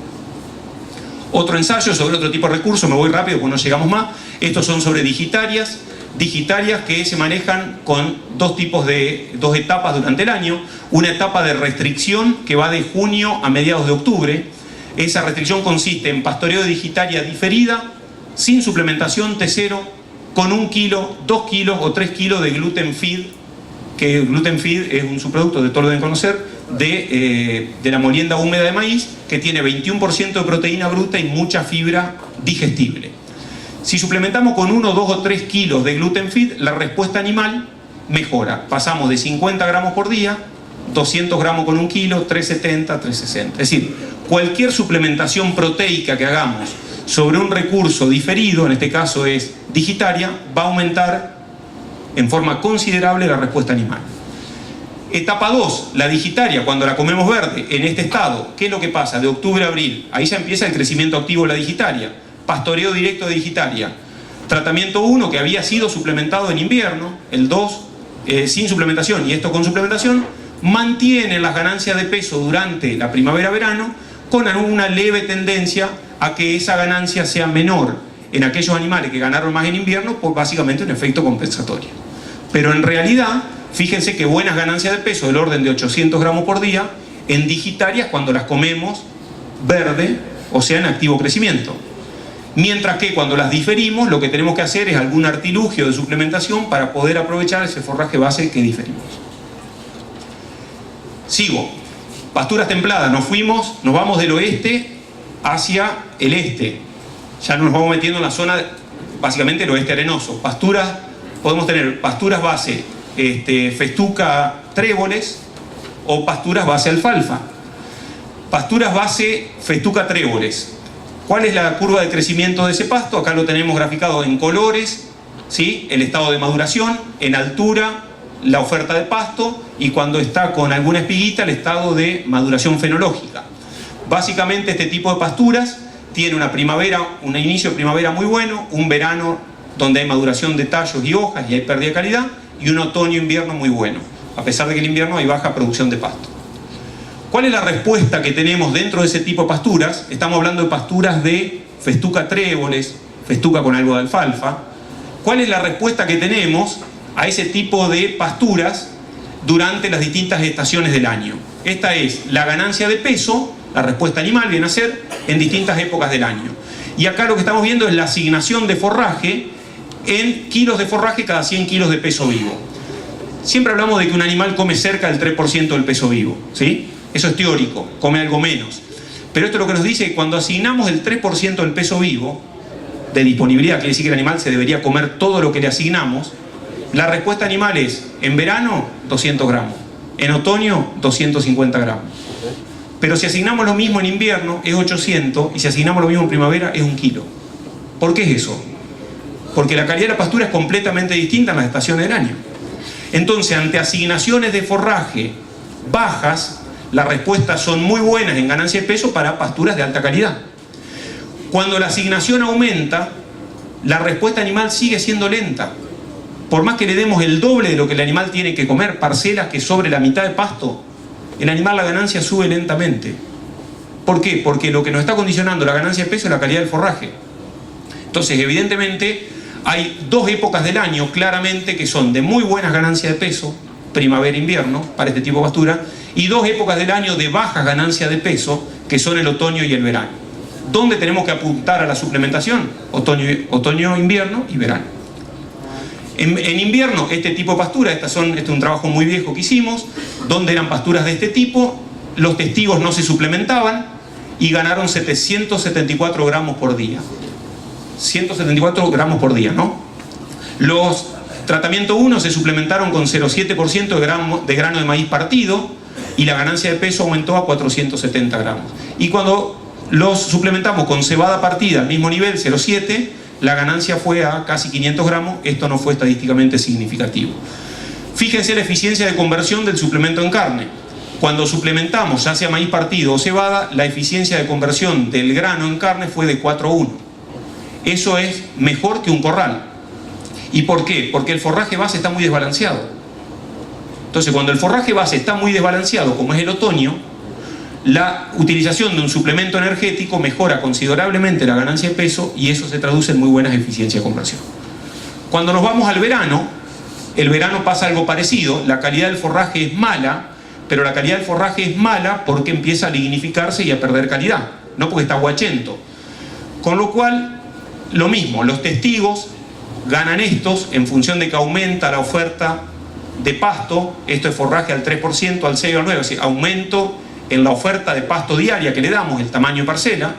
Otro ensayo sobre otro tipo de recursos, me voy rápido porque no llegamos más. Estos son sobre digitarias que se manejan con dos etapas durante el año. Una etapa de restricción que va de junio a mediados de octubre. Esa restricción consiste en pastoreo de digitaria diferida, sin suplementación T0, con 1 kilo, 2 kilos o 3 kilos de gluten feed, que el gluten feed es un subproducto, de todos lo deben conocer, de la molienda húmeda de maíz, que tiene 21% de proteína bruta y mucha fibra digestible. Si suplementamos con 1, 2 o 3 kilos de gluten feed, la respuesta animal mejora. Pasamos de 50 gramos por día, 200 gramos con 1 kilo, 370, 360. Es decir, cualquier suplementación proteica que hagamos sobre un recurso diferido, en este caso es digitaria, va a aumentar en forma considerable la respuesta animal. Etapa 2, la digitaria, cuando la comemos verde, en este estado, ¿qué es lo que pasa? De octubre a abril, ahí ya empieza el crecimiento activo de la digitaria. Pastoreo directo de digitaria. Tratamiento 1, que había sido suplementado en invierno, el 2 sin suplementación y esto con suplementación, mantiene las ganancias de peso durante la primavera-verano con una leve tendencia a que esa ganancia sea menor en aquellos animales que ganaron más en invierno por básicamente un efecto compensatorio. Pero en realidad, fíjense que buenas ganancias de peso del orden de 800 gramos por día en digitarias cuando las comemos verde, o sea en activo crecimiento. Mientras que cuando las diferimos, lo que tenemos que hacer es algún artilugio de suplementación para poder aprovechar ese forraje base que diferimos. Sigo. Pasturas templadas. Nos vamos del oeste hacia el este. Ya nos vamos metiendo en la zona, básicamente el oeste arenoso. Pasturas, podemos tener pasturas base festuca tréboles o pasturas base alfalfa. Pasturas base festuca tréboles. ¿Cuál es la curva de crecimiento de ese pasto? Acá lo tenemos graficado en colores, ¿sí? El estado de maduración, en altura, la oferta de pasto y cuando está con alguna espiguita, el estado de maduración fenológica. Básicamente este tipo de pasturas tiene una primavera, un inicio de primavera muy bueno, un verano donde hay maduración de tallos y hojas y hay pérdida de calidad, y un otoño-invierno muy bueno, a pesar de que en el invierno hay baja producción de pasto. ¿Cuál es la respuesta que tenemos dentro de ese tipo de pasturas? Estamos hablando de pasturas de festuca tréboles, festuca con algo de alfalfa. ¿Cuál es la respuesta que tenemos a ese tipo de pasturas durante las distintas estaciones del año? Esta es la ganancia de peso, la respuesta animal viene a ser en distintas épocas del año. Y acá lo que estamos viendo es la asignación de forraje en kilos de forraje cada 100 kilos de peso vivo. Siempre hablamos de que un animal come cerca del 3% del peso vivo, ¿sí? Eso es teórico, come algo menos. Pero esto lo que nos dice es que cuando asignamos el 3% del peso vivo, de disponibilidad, quiere decir que el animal se debería comer todo lo que le asignamos, la respuesta animal es, en verano, 200 gramos, en otoño, 250 gramos. Pero si asignamos lo mismo en invierno, es 800, y si asignamos lo mismo en primavera, es 1 kilo. ¿Por qué es eso? Porque la calidad de la pastura es completamente distinta en las estaciones del año. Entonces, ante asignaciones de forraje bajas, las respuestas son muy buenas en ganancia de peso para pasturas de alta calidad. Cuando la asignación aumenta, la respuesta animal sigue siendo lenta. Por más que le demos el doble de lo que el animal tiene que comer, parcelas que sobre la mitad de pasto, el animal la ganancia sube lentamente. ¿Por qué? Porque lo que nos está condicionando la ganancia de peso es la calidad del forraje. Entonces, evidentemente, hay 2 épocas del año claramente que son de muy buenas ganancias de peso, primavera e invierno, para este tipo de pastura, y 2 épocas del año de bajas ganancias de peso, que son el otoño y el verano. ¿Dónde tenemos que apuntar a la suplementación? Otoño, invierno y verano. En invierno, este tipo de pastura, este es un trabajo muy viejo que hicimos, donde eran pasturas de este tipo, los testigos no se suplementaban y ganaron 774 gramos por día. 174 gramos por día, ¿no? Los tratamiento 1 se suplementaron con 0,7% de grano de maíz partido y la ganancia de peso aumentó a 470 gramos. Y cuando los suplementamos con cebada partida al mismo nivel, 0,7%, la ganancia fue a casi 500 gramos, esto no fue estadísticamente significativo. Fíjense la eficiencia de conversión del suplemento en carne. Cuando suplementamos, ya sea maíz partido o cebada, la eficiencia de conversión del grano en carne fue de 4:1. Eso es mejor que un corral. ¿Y por qué? Porque el forraje base está muy desbalanceado. Entonces, cuando el forraje base está muy desbalanceado, como es el otoño, la utilización de un suplemento energético mejora considerablemente la ganancia de peso y eso se traduce en muy buenas eficiencias de conversión. Cuando nos vamos al verano, el verano pasa algo parecido, la calidad del forraje es mala, pero la calidad del forraje es mala porque empieza a lignificarse y a perder calidad, no porque está guachento. Con lo cual, lo mismo, los testigos ganan estos en función de que aumenta la oferta de pasto, esto es forraje al 3%, al 6 o al 9, o sea, aumento en la oferta de pasto diaria que le damos, el tamaño de parcela,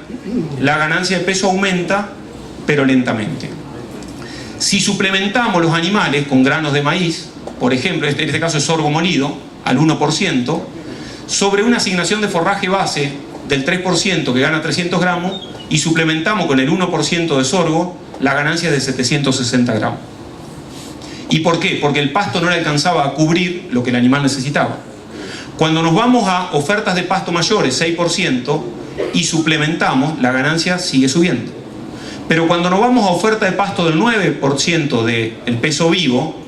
la ganancia de peso aumenta, pero lentamente. Si suplementamos los animales con granos de maíz, por ejemplo, en este caso es sorgo molido, al 1%, sobre una asignación de forraje base del 3% que gana 300 gramos, y suplementamos con el 1% de sorgo, la ganancia es de 760 gramos. ¿Y por qué? Porque el pasto no le alcanzaba a cubrir lo que el animal necesitaba. Cuando nos vamos a ofertas de pasto mayores, 6%, y suplementamos, la ganancia sigue subiendo. Pero cuando nos vamos a oferta de pasto del 9% del peso vivo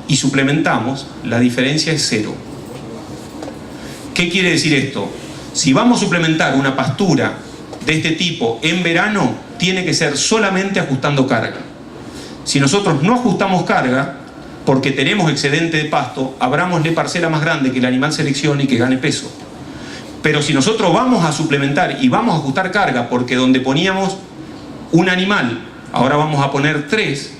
y suplementamos, la diferencia es 0. ¿Qué quiere decir esto? Si vamos a suplementar una pastura de este tipo en verano, tiene que ser solamente ajustando carga. Si nosotros no ajustamos carga, porque tenemos excedente de pasto, abrámosle parcela más grande que el animal seleccione y que gane peso. Pero si nosotros vamos a suplementar y vamos a ajustar carga, porque donde poníamos un animal, ahora vamos a poner 3,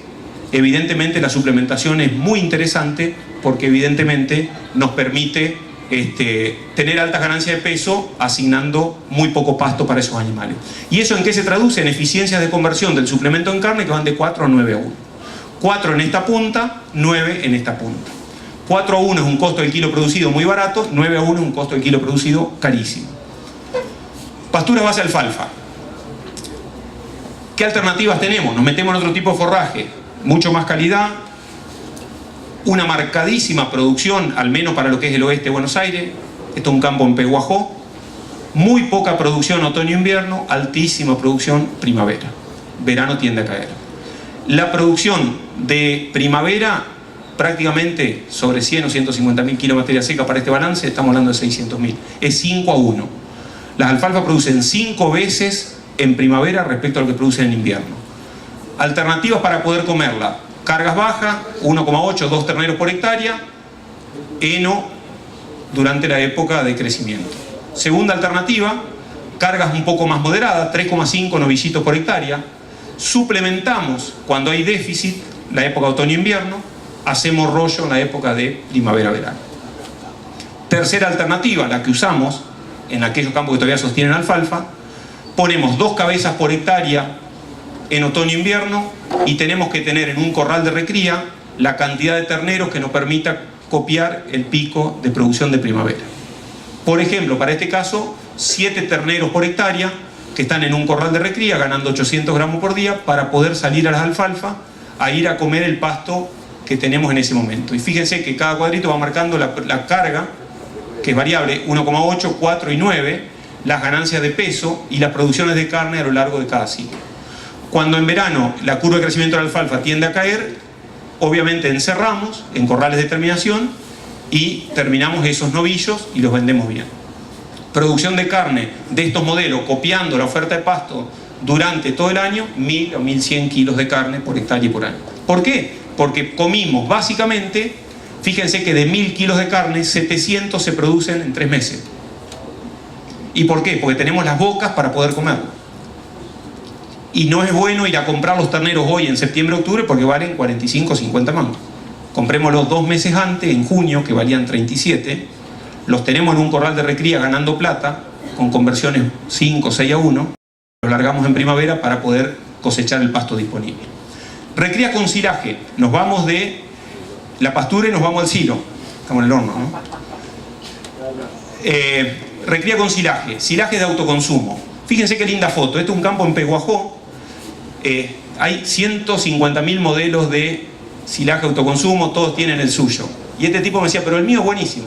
evidentemente la suplementación es muy interesante, porque evidentemente nos permite tener altas ganancias de peso asignando muy poco pasto para esos animales. ¿Y eso en qué se traduce? En eficiencias de conversión del suplemento en carne que van de 4 a 9:1. 4 en esta punta, 9 en esta punta. 4:1 es un costo del kilo producido muy barato, 9:1 es un costo del kilo producido carísimo. Pasturas base alfalfa. ¿Qué alternativas tenemos? Nos metemos en otro tipo de forraje, mucho más calidad, una marcadísima producción, al menos para lo que es el oeste de Buenos Aires. Esto es un campo en Peguajó. Muy poca producción otoño-invierno, altísima producción primavera. Verano tiende a caer. La producción de primavera, prácticamente sobre 100 o 150.000 kilos de materia seca para este balance, estamos hablando de 600.000. Es 5:1. Las alfalfas producen 5 veces en primavera respecto a lo que producen en invierno. Alternativas para poder comerla: cargas bajas, 1,8, 2 terneros por hectárea, heno durante la época de crecimiento. Segunda alternativa, cargas un poco más moderadas, 3,5 novillitos por hectárea. Suplementamos cuando hay déficit, la época otoño-invierno, hacemos rollo en la época de primavera-verano. Tercera alternativa, la que usamos en aquellos campos que todavía sostienen alfalfa, ponemos 2 cabezas por hectárea en otoño-invierno y tenemos que tener en un corral de recría la cantidad de terneros que nos permita copiar el pico de producción de primavera. Por ejemplo, para este caso, 7 terneros por hectárea que están en un corral de recría ganando 800 gramos por día para poder salir a las alfalfa a ir a comer el pasto que tenemos en ese momento. Y fíjense que cada cuadrito va marcando la carga, que es variable, 1,8, 4 y 9, las ganancias de peso y las producciones de carne a lo largo de cada ciclo. Cuando en verano la curva de crecimiento de la alfalfa tiende a caer, obviamente encerramos en corrales de terminación y terminamos esos novillos y los vendemos bien. Producción de carne de estos modelos, copiando la oferta de pasto durante todo el año, 1000 o 1100 kilos de carne por hectárea y por año. ¿Por qué? Porque comimos básicamente, fíjense que de 1000 kilos de carne, 700 se producen en 3 meses. ¿Y por qué? Porque tenemos las bocas para poder comerlo. Y no es bueno ir a comprar los terneros hoy en septiembre-octubre porque valen 45 o 50 mangos. Comprémoslos 2 meses antes, en junio, que valían 37. Los tenemos en un corral de recría ganando plata, con conversiones 5 o 6 a 1. Los largamos en primavera para poder cosechar el pasto disponible. Recría con silaje. Nos vamos de la pastura y nos vamos al silo. Estamos en el horno, ¿no? Recría con silaje. Silaje de autoconsumo. Fíjense qué linda foto. Este es un campo en Peguajó. Hay 150.000 modelos de silaje autoconsumo, todos tienen el suyo. Y este tipo me decía, pero el mío es buenísimo,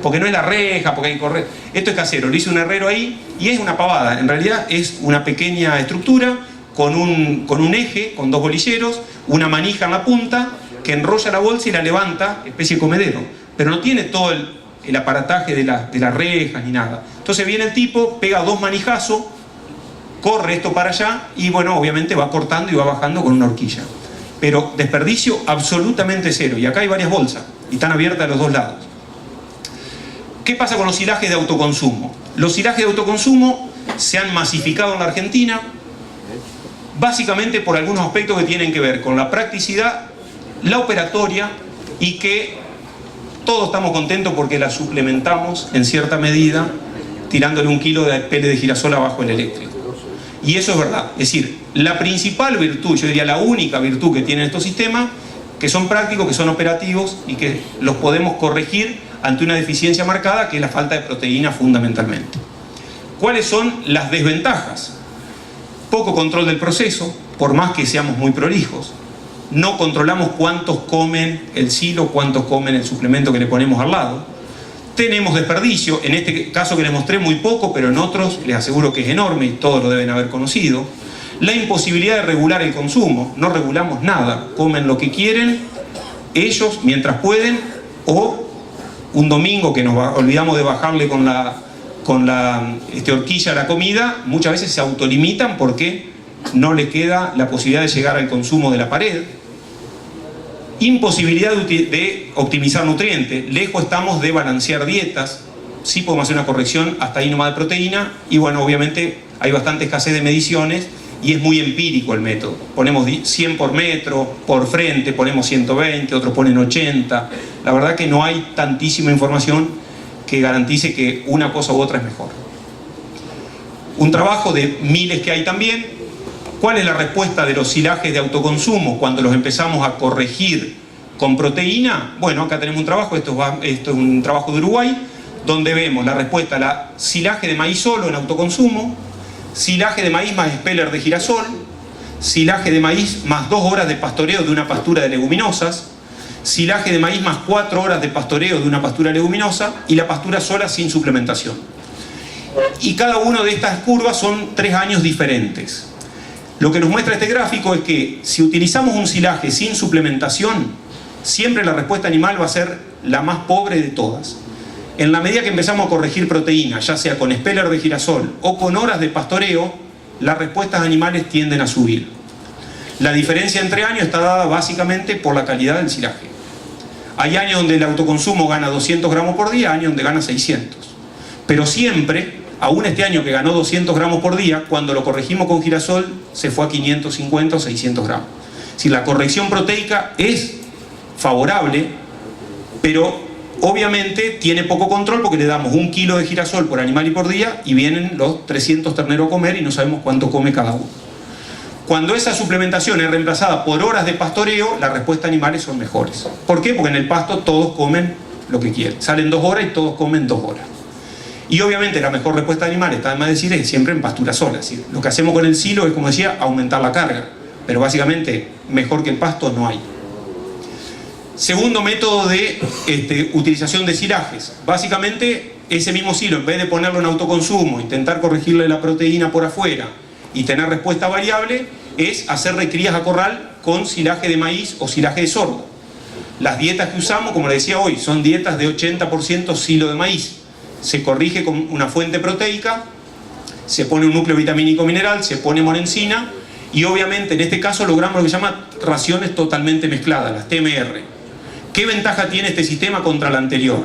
porque no es la reja, porque hay que correr. Esto es casero, lo hizo un herrero ahí y es una pavada. En realidad es una pequeña estructura con un eje, con 2 bolilleros, una manija en la punta que enrolla la bolsa y la levanta, especie de comedero. Pero no tiene todo el aparataje de las rejas ni nada. Entonces viene el tipo, pega 2 manijazos, corre esto para allá y bueno, obviamente va cortando y va bajando con una horquilla. Pero desperdicio absolutamente cero. Y acá hay varias bolsas y están abiertas a los 2 lados. ¿Qué pasa con los silajes de autoconsumo? Los silajes de autoconsumo se han masificado en la Argentina básicamente por algunos aspectos que tienen que ver con la practicidad, la operatoria y que todos estamos contentos porque la suplementamos en cierta medida tirándole 1 kilo de pele de girasol abajo el eléctrico. Y eso es verdad. Es decir, la principal virtud, yo diría la única virtud que tienen estos sistemas, que son prácticos, que son operativos y que los podemos corregir ante una deficiencia marcada, que es la falta de proteína fundamentalmente. ¿Cuáles son las desventajas? Poco control del proceso, por más que seamos muy prolijos. No controlamos cuántos comen el silo, cuántos comen el suplemento que le ponemos al lado. Tenemos desperdicio, en este caso que les mostré muy poco, pero en otros les aseguro que es enorme y todos lo deben haber conocido. La imposibilidad de regular el consumo, no regulamos nada, comen lo que quieren, ellos mientras pueden, o un domingo que nos olvidamos de bajarle con la horquilla a la comida, muchas veces se autolimitan porque no les queda la posibilidad de llegar al consumo de la pared. Imposibilidad de optimizar nutrientes, lejos estamos de balancear dietas, sí podemos hacer una corrección hasta ahí nomás de proteína y bueno, obviamente hay bastante escasez de mediciones y es muy empírico el método. Ponemos 100 por metro, por frente, ponemos 120, otros ponen 80. La verdad que no hay tantísima información que garantice que una cosa u otra es mejor. Un trabajo de miles que hay también. ¿Cuál es la respuesta de los silajes de autoconsumo cuando los empezamos a corregir con proteína? Bueno, acá tenemos un trabajo, esto es un trabajo de Uruguay, donde vemos la respuesta a la silaje de maíz solo en autoconsumo, silaje de maíz más speller de girasol, silaje de maíz más 2 horas de pastoreo de una pastura de leguminosas, silaje de maíz más 4 horas de pastoreo de una pastura leguminosa y la pastura sola sin suplementación. Y cada una de estas curvas son 3 años diferentes. Lo que nos muestra este gráfico es que si utilizamos un silaje sin suplementación, siempre la respuesta animal va a ser la más pobre de todas. En la medida que empezamos a corregir proteína, ya sea con speller de girasol o con horas de pastoreo, las respuestas animales tienden a subir. La diferencia entre años está dada básicamente por la calidad del silaje. Hay años donde el autoconsumo gana 200 gramos por día, años donde gana 600. Pero siempre, aún este año que ganó 200 gramos por día, cuando lo corregimos con girasol, se fue a 550 o 600 gramos. Si la corrección proteica es favorable, pero obviamente tiene poco control porque le damos 1 kilo de girasol por animal y por día y vienen los 300 terneros a comer y no sabemos cuánto come cada uno. Cuando esa suplementación es reemplazada por horas de pastoreo, las respuestas animales son mejores. ¿Por qué? Porque en el pasto todos comen lo que quieren. Salen 2 horas y todos comen 2 horas. Y obviamente la mejor respuesta de animales, está de más decir, es siempre en pastura sola. Es decir, lo que hacemos con el silo es, como decía, aumentar la carga. Pero básicamente, mejor que el pasto no hay. Segundo método de utilización de silajes. Básicamente, ese mismo silo, en vez de ponerlo en autoconsumo, intentar corregirle la proteína por afuera y tener respuesta variable, es hacer recrías a corral con silaje de maíz o silaje de sorgo. Las dietas que usamos, como les decía hoy, son dietas de 80% silo de maíz. Se corrige con una fuente proteica, se pone un núcleo vitamínico mineral, se pone monencina y obviamente en este caso logramos lo que se llama raciones totalmente mezcladas, las TMR. ¿Qué ventaja tiene este sistema contra el anterior?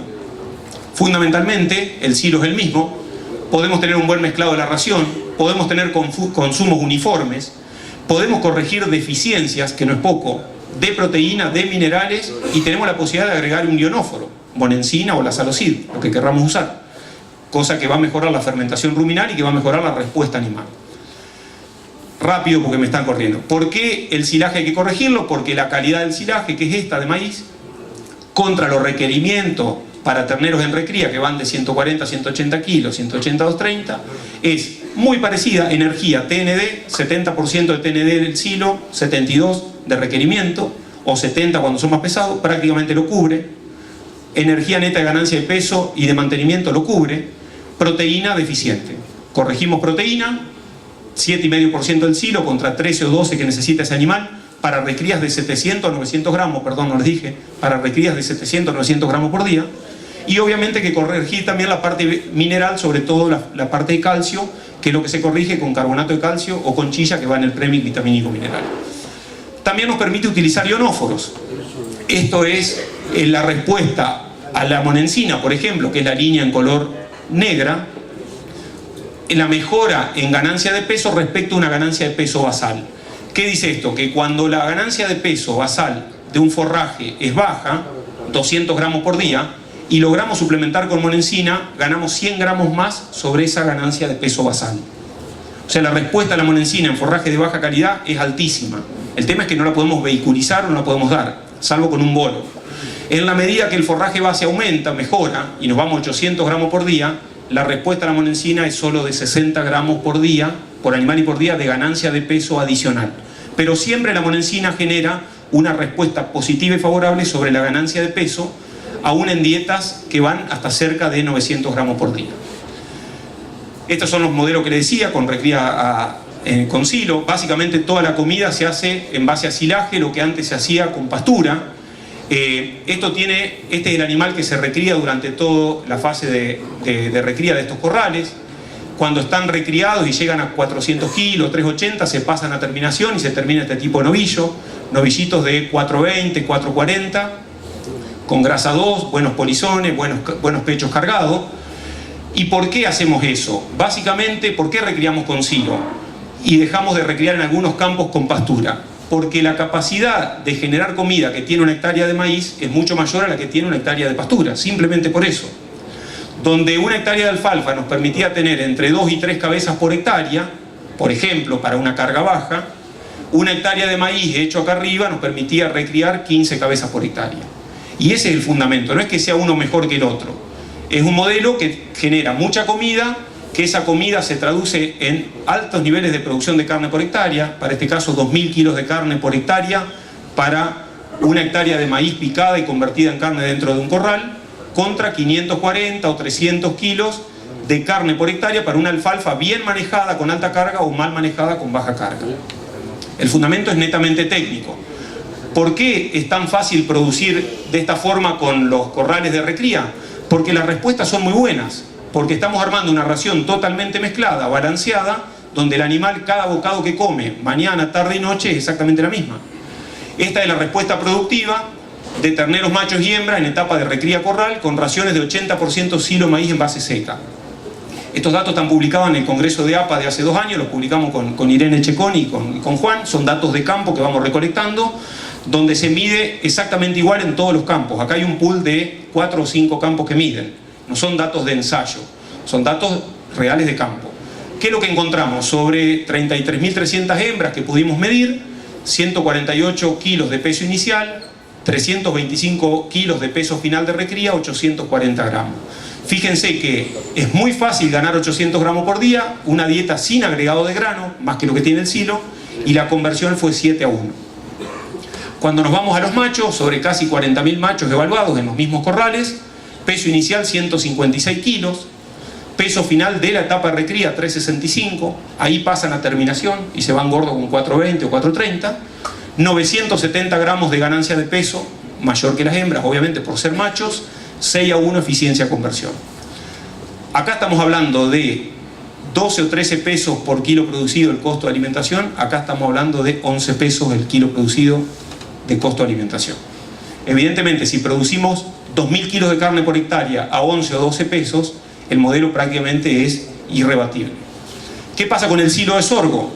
Fundamentalmente, el silo es el mismo, podemos tener un buen mezclado de la ración, podemos tener consumos uniformes, podemos corregir deficiencias, que no es poco, de proteínas, de minerales, y tenemos la posibilidad de agregar un ionóforo, monencina o la salocid, lo que querramos usar, cosa que va a mejorar la fermentación ruminal y que va a mejorar la respuesta animal. Rápido porque me están corriendo. ¿Por qué el silaje hay que corregirlo? Porque la calidad del silaje, que es esta de maíz, contra los requerimientos para terneros en recría, que van de 140 a 180 kilos, 180 a 230, es muy parecida. Energía, TND, 70% de TND del silo, 72% de requerimiento, o 70% cuando son más pesados, prácticamente lo cubre. Energía neta de ganancia de peso y de mantenimiento lo cubre. Proteína deficiente. Corregimos proteína, 7,5% del silo contra 13 o 12 que necesita ese animal, para recrías de 700 a 900 gramos, perdón, no les dije, para recrías de 700 a 900 gramos por día. Y obviamente que corregir también la parte mineral, sobre todo la parte de calcio, que es lo que se corrige con carbonato de calcio o con chilla, que va en el premix vitamínico mineral. También nos permite utilizar ionóforos. Esto es la respuesta a la monencina, por ejemplo, que es la línea en color negra, la mejora en ganancia de peso respecto a una ganancia de peso basal. ¿Qué dice esto? Que cuando la ganancia de peso basal de un forraje es baja, 200 gramos por día, y logramos suplementar con monencina, ganamos 100 gramos más sobre esa ganancia de peso basal. O sea, la respuesta a la monencina en forraje de baja calidad es altísima. El tema es que no la podemos vehiculizar o no la podemos dar, salvo con un bolo. En la medida que el forraje base aumenta, mejora, y nos vamos a 800 gramos por día, la respuesta a la monencina es solo de 60 gramos por día, por animal y por día, de ganancia de peso adicional. Pero siempre la monencina genera una respuesta positiva y favorable sobre la ganancia de peso, aún en dietas que van hasta cerca de 900 gramos por día. Estos son los modelos que les decía, con recría con silo. Básicamente toda la comida se hace en base a silaje, lo que antes se hacía con pastura. Este es el animal que se recría durante toda la fase de recría de estos corrales. Cuando están recriados y llegan a 400 kilos, 380, se pasan a terminación y se termina este tipo de novillo. Novillitos de 420, 440, con grasa 2, buenos polizones, buenos pechos cargados. ¿Y por qué hacemos eso? Básicamente, ¿por qué recriamos con silo? Y dejamos de recriar en algunos campos con pastura. Porque la capacidad de generar comida que tiene una hectárea de maíz es mucho mayor a la que tiene una hectárea de pastura, simplemente por eso. Donde una hectárea de alfalfa nos permitía tener entre 2 y 3 cabezas por hectárea, por ejemplo, para una carga baja, una hectárea de maíz hecho acá arriba nos permitía recriar 15 cabezas por hectárea. Y ese es el fundamento, no es que sea uno mejor que el otro. Es un modelo que genera mucha comida, que esa comida se traduce en altos niveles de producción de carne por hectárea, para este caso 2.000 kilos de carne por hectárea, para una hectárea de maíz picada y convertida en carne dentro de un corral, contra 540 o 300 kilos de carne por hectárea para una alfalfa bien manejada con alta carga o mal manejada con baja carga. El fundamento es netamente técnico. ¿Por qué es tan fácil producir de esta forma con los corrales de recría? Porque las respuestas son muy buenas. Porque estamos armando una ración totalmente mezclada, balanceada, donde el animal, cada bocado que come, mañana, tarde y noche, es exactamente la misma. Esta es la respuesta productiva de terneros machos y hembras en etapa de recría corral, con raciones de 80% silo maíz en base seca. Estos datos están publicados en el Congreso de APA de hace 2 años, los publicamos con Irene Checón y con Juan. Son datos de campo que vamos recolectando, donde se mide exactamente igual en todos los campos. Acá hay un pool de 4 o 5 campos que miden. No son datos de ensayo, son datos reales de campo. ¿Qué es lo que encontramos? Sobre 33.300 hembras que pudimos medir, 148 kilos de peso inicial, 325 kilos de peso final de recría, 840 gramos. Fíjense que es muy fácil ganar 800 gramos por día, una dieta sin agregado de grano, más que lo que tiene el silo, y la conversión fue 7:1. Cuando nos vamos a los machos, sobre casi 40.000 machos evaluados en los mismos corrales, peso inicial 156 kilos, peso final de la etapa de recría 365, ahí pasan a terminación y se van gordos con 420 o 430, 970 gramos de ganancia de peso, mayor que las hembras, obviamente por ser machos, 6:1 eficiencia-conversión. Acá estamos hablando de 12 o 13 pesos por kilo producido el costo de alimentación, acá estamos hablando de 11 pesos el kilo producido de costo de alimentación. Evidentemente, si producimos 2.000 kilos de carne por hectárea a 11 o 12 pesos, el modelo prácticamente es irrebatible. ¿Qué pasa con el silo de sorgo?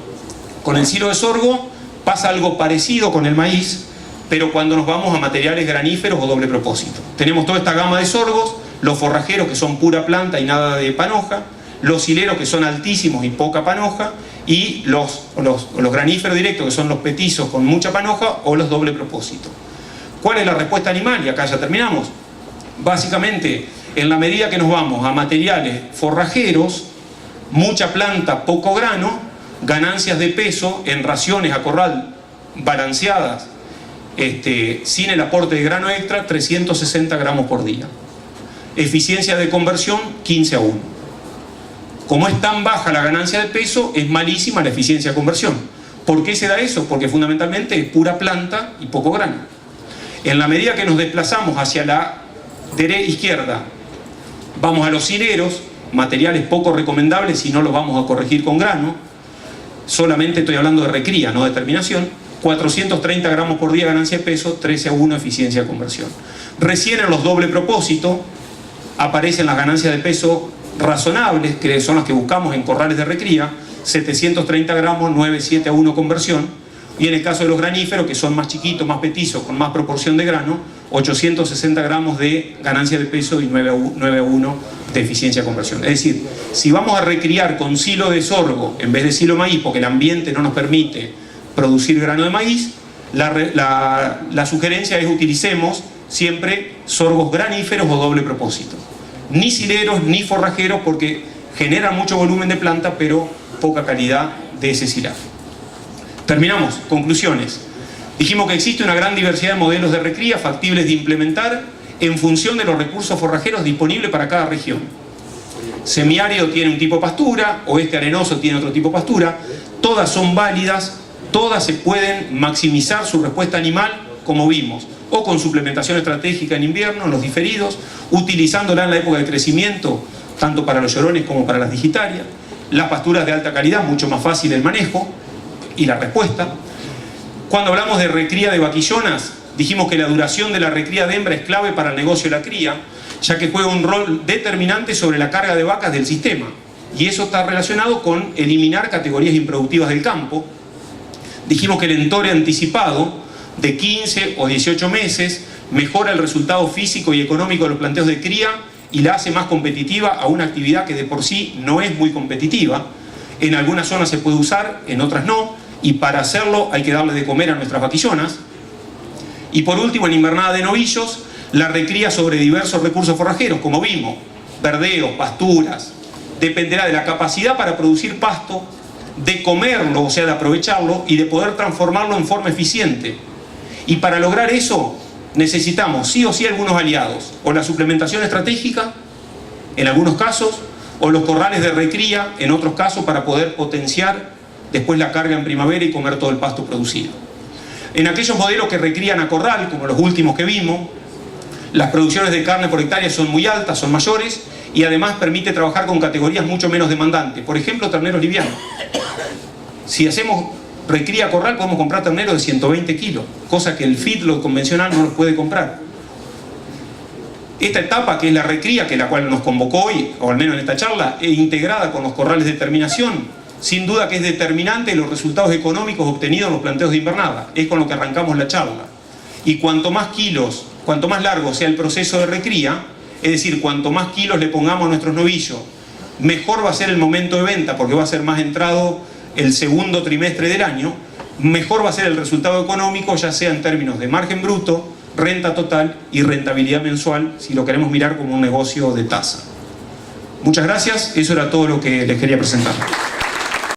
Con el silo de sorgo pasa algo parecido con el maíz, pero cuando nos vamos a materiales graníferos o doble propósito. Tenemos toda esta gama de sorgos, los forrajeros que son pura planta y nada de panoja, los hileros que son altísimos y poca panoja, y los graníferos directos que son los petizos con mucha panoja o los doble propósito. ¿Cuál es la respuesta animal? Y acá ya terminamos. Básicamente, en la medida que nos vamos a materiales forrajeros, mucha planta, poco grano, ganancias de peso en raciones a corral balanceadas, sin el aporte de grano extra, 360 gramos por día. Eficiencia de conversión, 15:1. Como es tan baja la ganancia de peso, es malísima la eficiencia de conversión. ¿Por qué se da eso? Porque fundamentalmente es pura planta y poco grano. En la medida que nos desplazamos hacia la izquierda, vamos a los hileros, materiales poco recomendables si no los vamos a corregir con grano. Solamente estoy hablando de recría, no de terminación. 430 gramos por día ganancia de peso, 13:1 eficiencia de conversión. Recién en los doble propósito aparecen las ganancias de peso razonables, que son las que buscamos en corrales de recría, 730 gramos, 9,7:1 conversión. Y en el caso de los graníferos, que son más chiquitos, más petizos, con más proporción de grano, 860 gramos de ganancia de peso y 9,1 de eficiencia de conversión. Es decir, si vamos a recriar con silo de sorgo en vez de silo maíz, porque el ambiente no nos permite producir grano de maíz, la sugerencia es utilicemos siempre sorgos graníferos o doble propósito. Ni sileros ni forrajeros, porque generan mucho volumen de planta, pero poca calidad de ese silaje. Terminamos. Conclusiones. Dijimos que existe una gran diversidad de modelos de recría factibles de implementar en función de los recursos forrajeros disponibles para cada región. Semiárido tiene un tipo de pastura, oeste arenoso tiene otro tipo de pastura. Todas son válidas, todas se pueden maximizar su respuesta animal, como vimos, o con suplementación estratégica en invierno, en los diferidos, utilizándola en la época de crecimiento, tanto para los llorones como para las digitarias. Las pasturas de alta calidad, mucho más fácil el manejo y la respuesta. Cuando hablamos de recría de vaquillonas, dijimos que la duración de la recría de hembra es clave para el negocio de la cría, ya que juega un rol determinante sobre la carga de vacas del sistema. Y eso está relacionado con eliminar categorías improductivas del campo. Dijimos que el entore anticipado de 15 o 18 meses mejora el resultado físico y económico de los planteos de cría y la hace más competitiva a una actividad que de por sí no es muy competitiva. En algunas zonas se puede usar, en otras no, y para hacerlo hay que darle de comer a nuestras vaquillonas. Y por último, en invernada de novillos, la recría sobre diversos recursos forrajeros, como vimos, verdeos, pasturas, dependerá de la capacidad para producir pasto, de comerlo, o sea, de aprovecharlo, y de poder transformarlo en forma eficiente. Y para lograr eso, necesitamos sí o sí algunos aliados, o la suplementación estratégica, en algunos casos, o los corrales de recría, en otros casos, para poder potenciar después la carga en primavera y comer todo el pasto producido. En aquellos modelos que recrían a corral, como los últimos que vimos, las producciones de carne por hectárea son muy altas, son mayores, y además permite trabajar con categorías mucho menos demandantes. Por ejemplo, terneros livianos. Si hacemos recría a corral, podemos comprar terneros de 120 kilos, cosa que el feedlot convencional no los puede comprar. Esta etapa, que es la recría, que es la cual nos convocó hoy, o al menos en esta charla, es integrada con los corrales de terminación, sin duda que es determinante en los resultados económicos obtenidos en los planteos de invernada. Es con lo que arrancamos la charla. Y cuanto más kilos, cuanto más largo sea el proceso de recría, es decir, cuanto más kilos le pongamos a nuestros novillos mejor va a ser el momento de venta porque va a ser más entrado el segundo trimestre del año, mejor va a ser el resultado económico, ya sea en términos de margen bruto, renta total y rentabilidad mensual, si lo queremos mirar como un negocio de tasa. Muchas gracias, eso era todo lo que les quería presentar.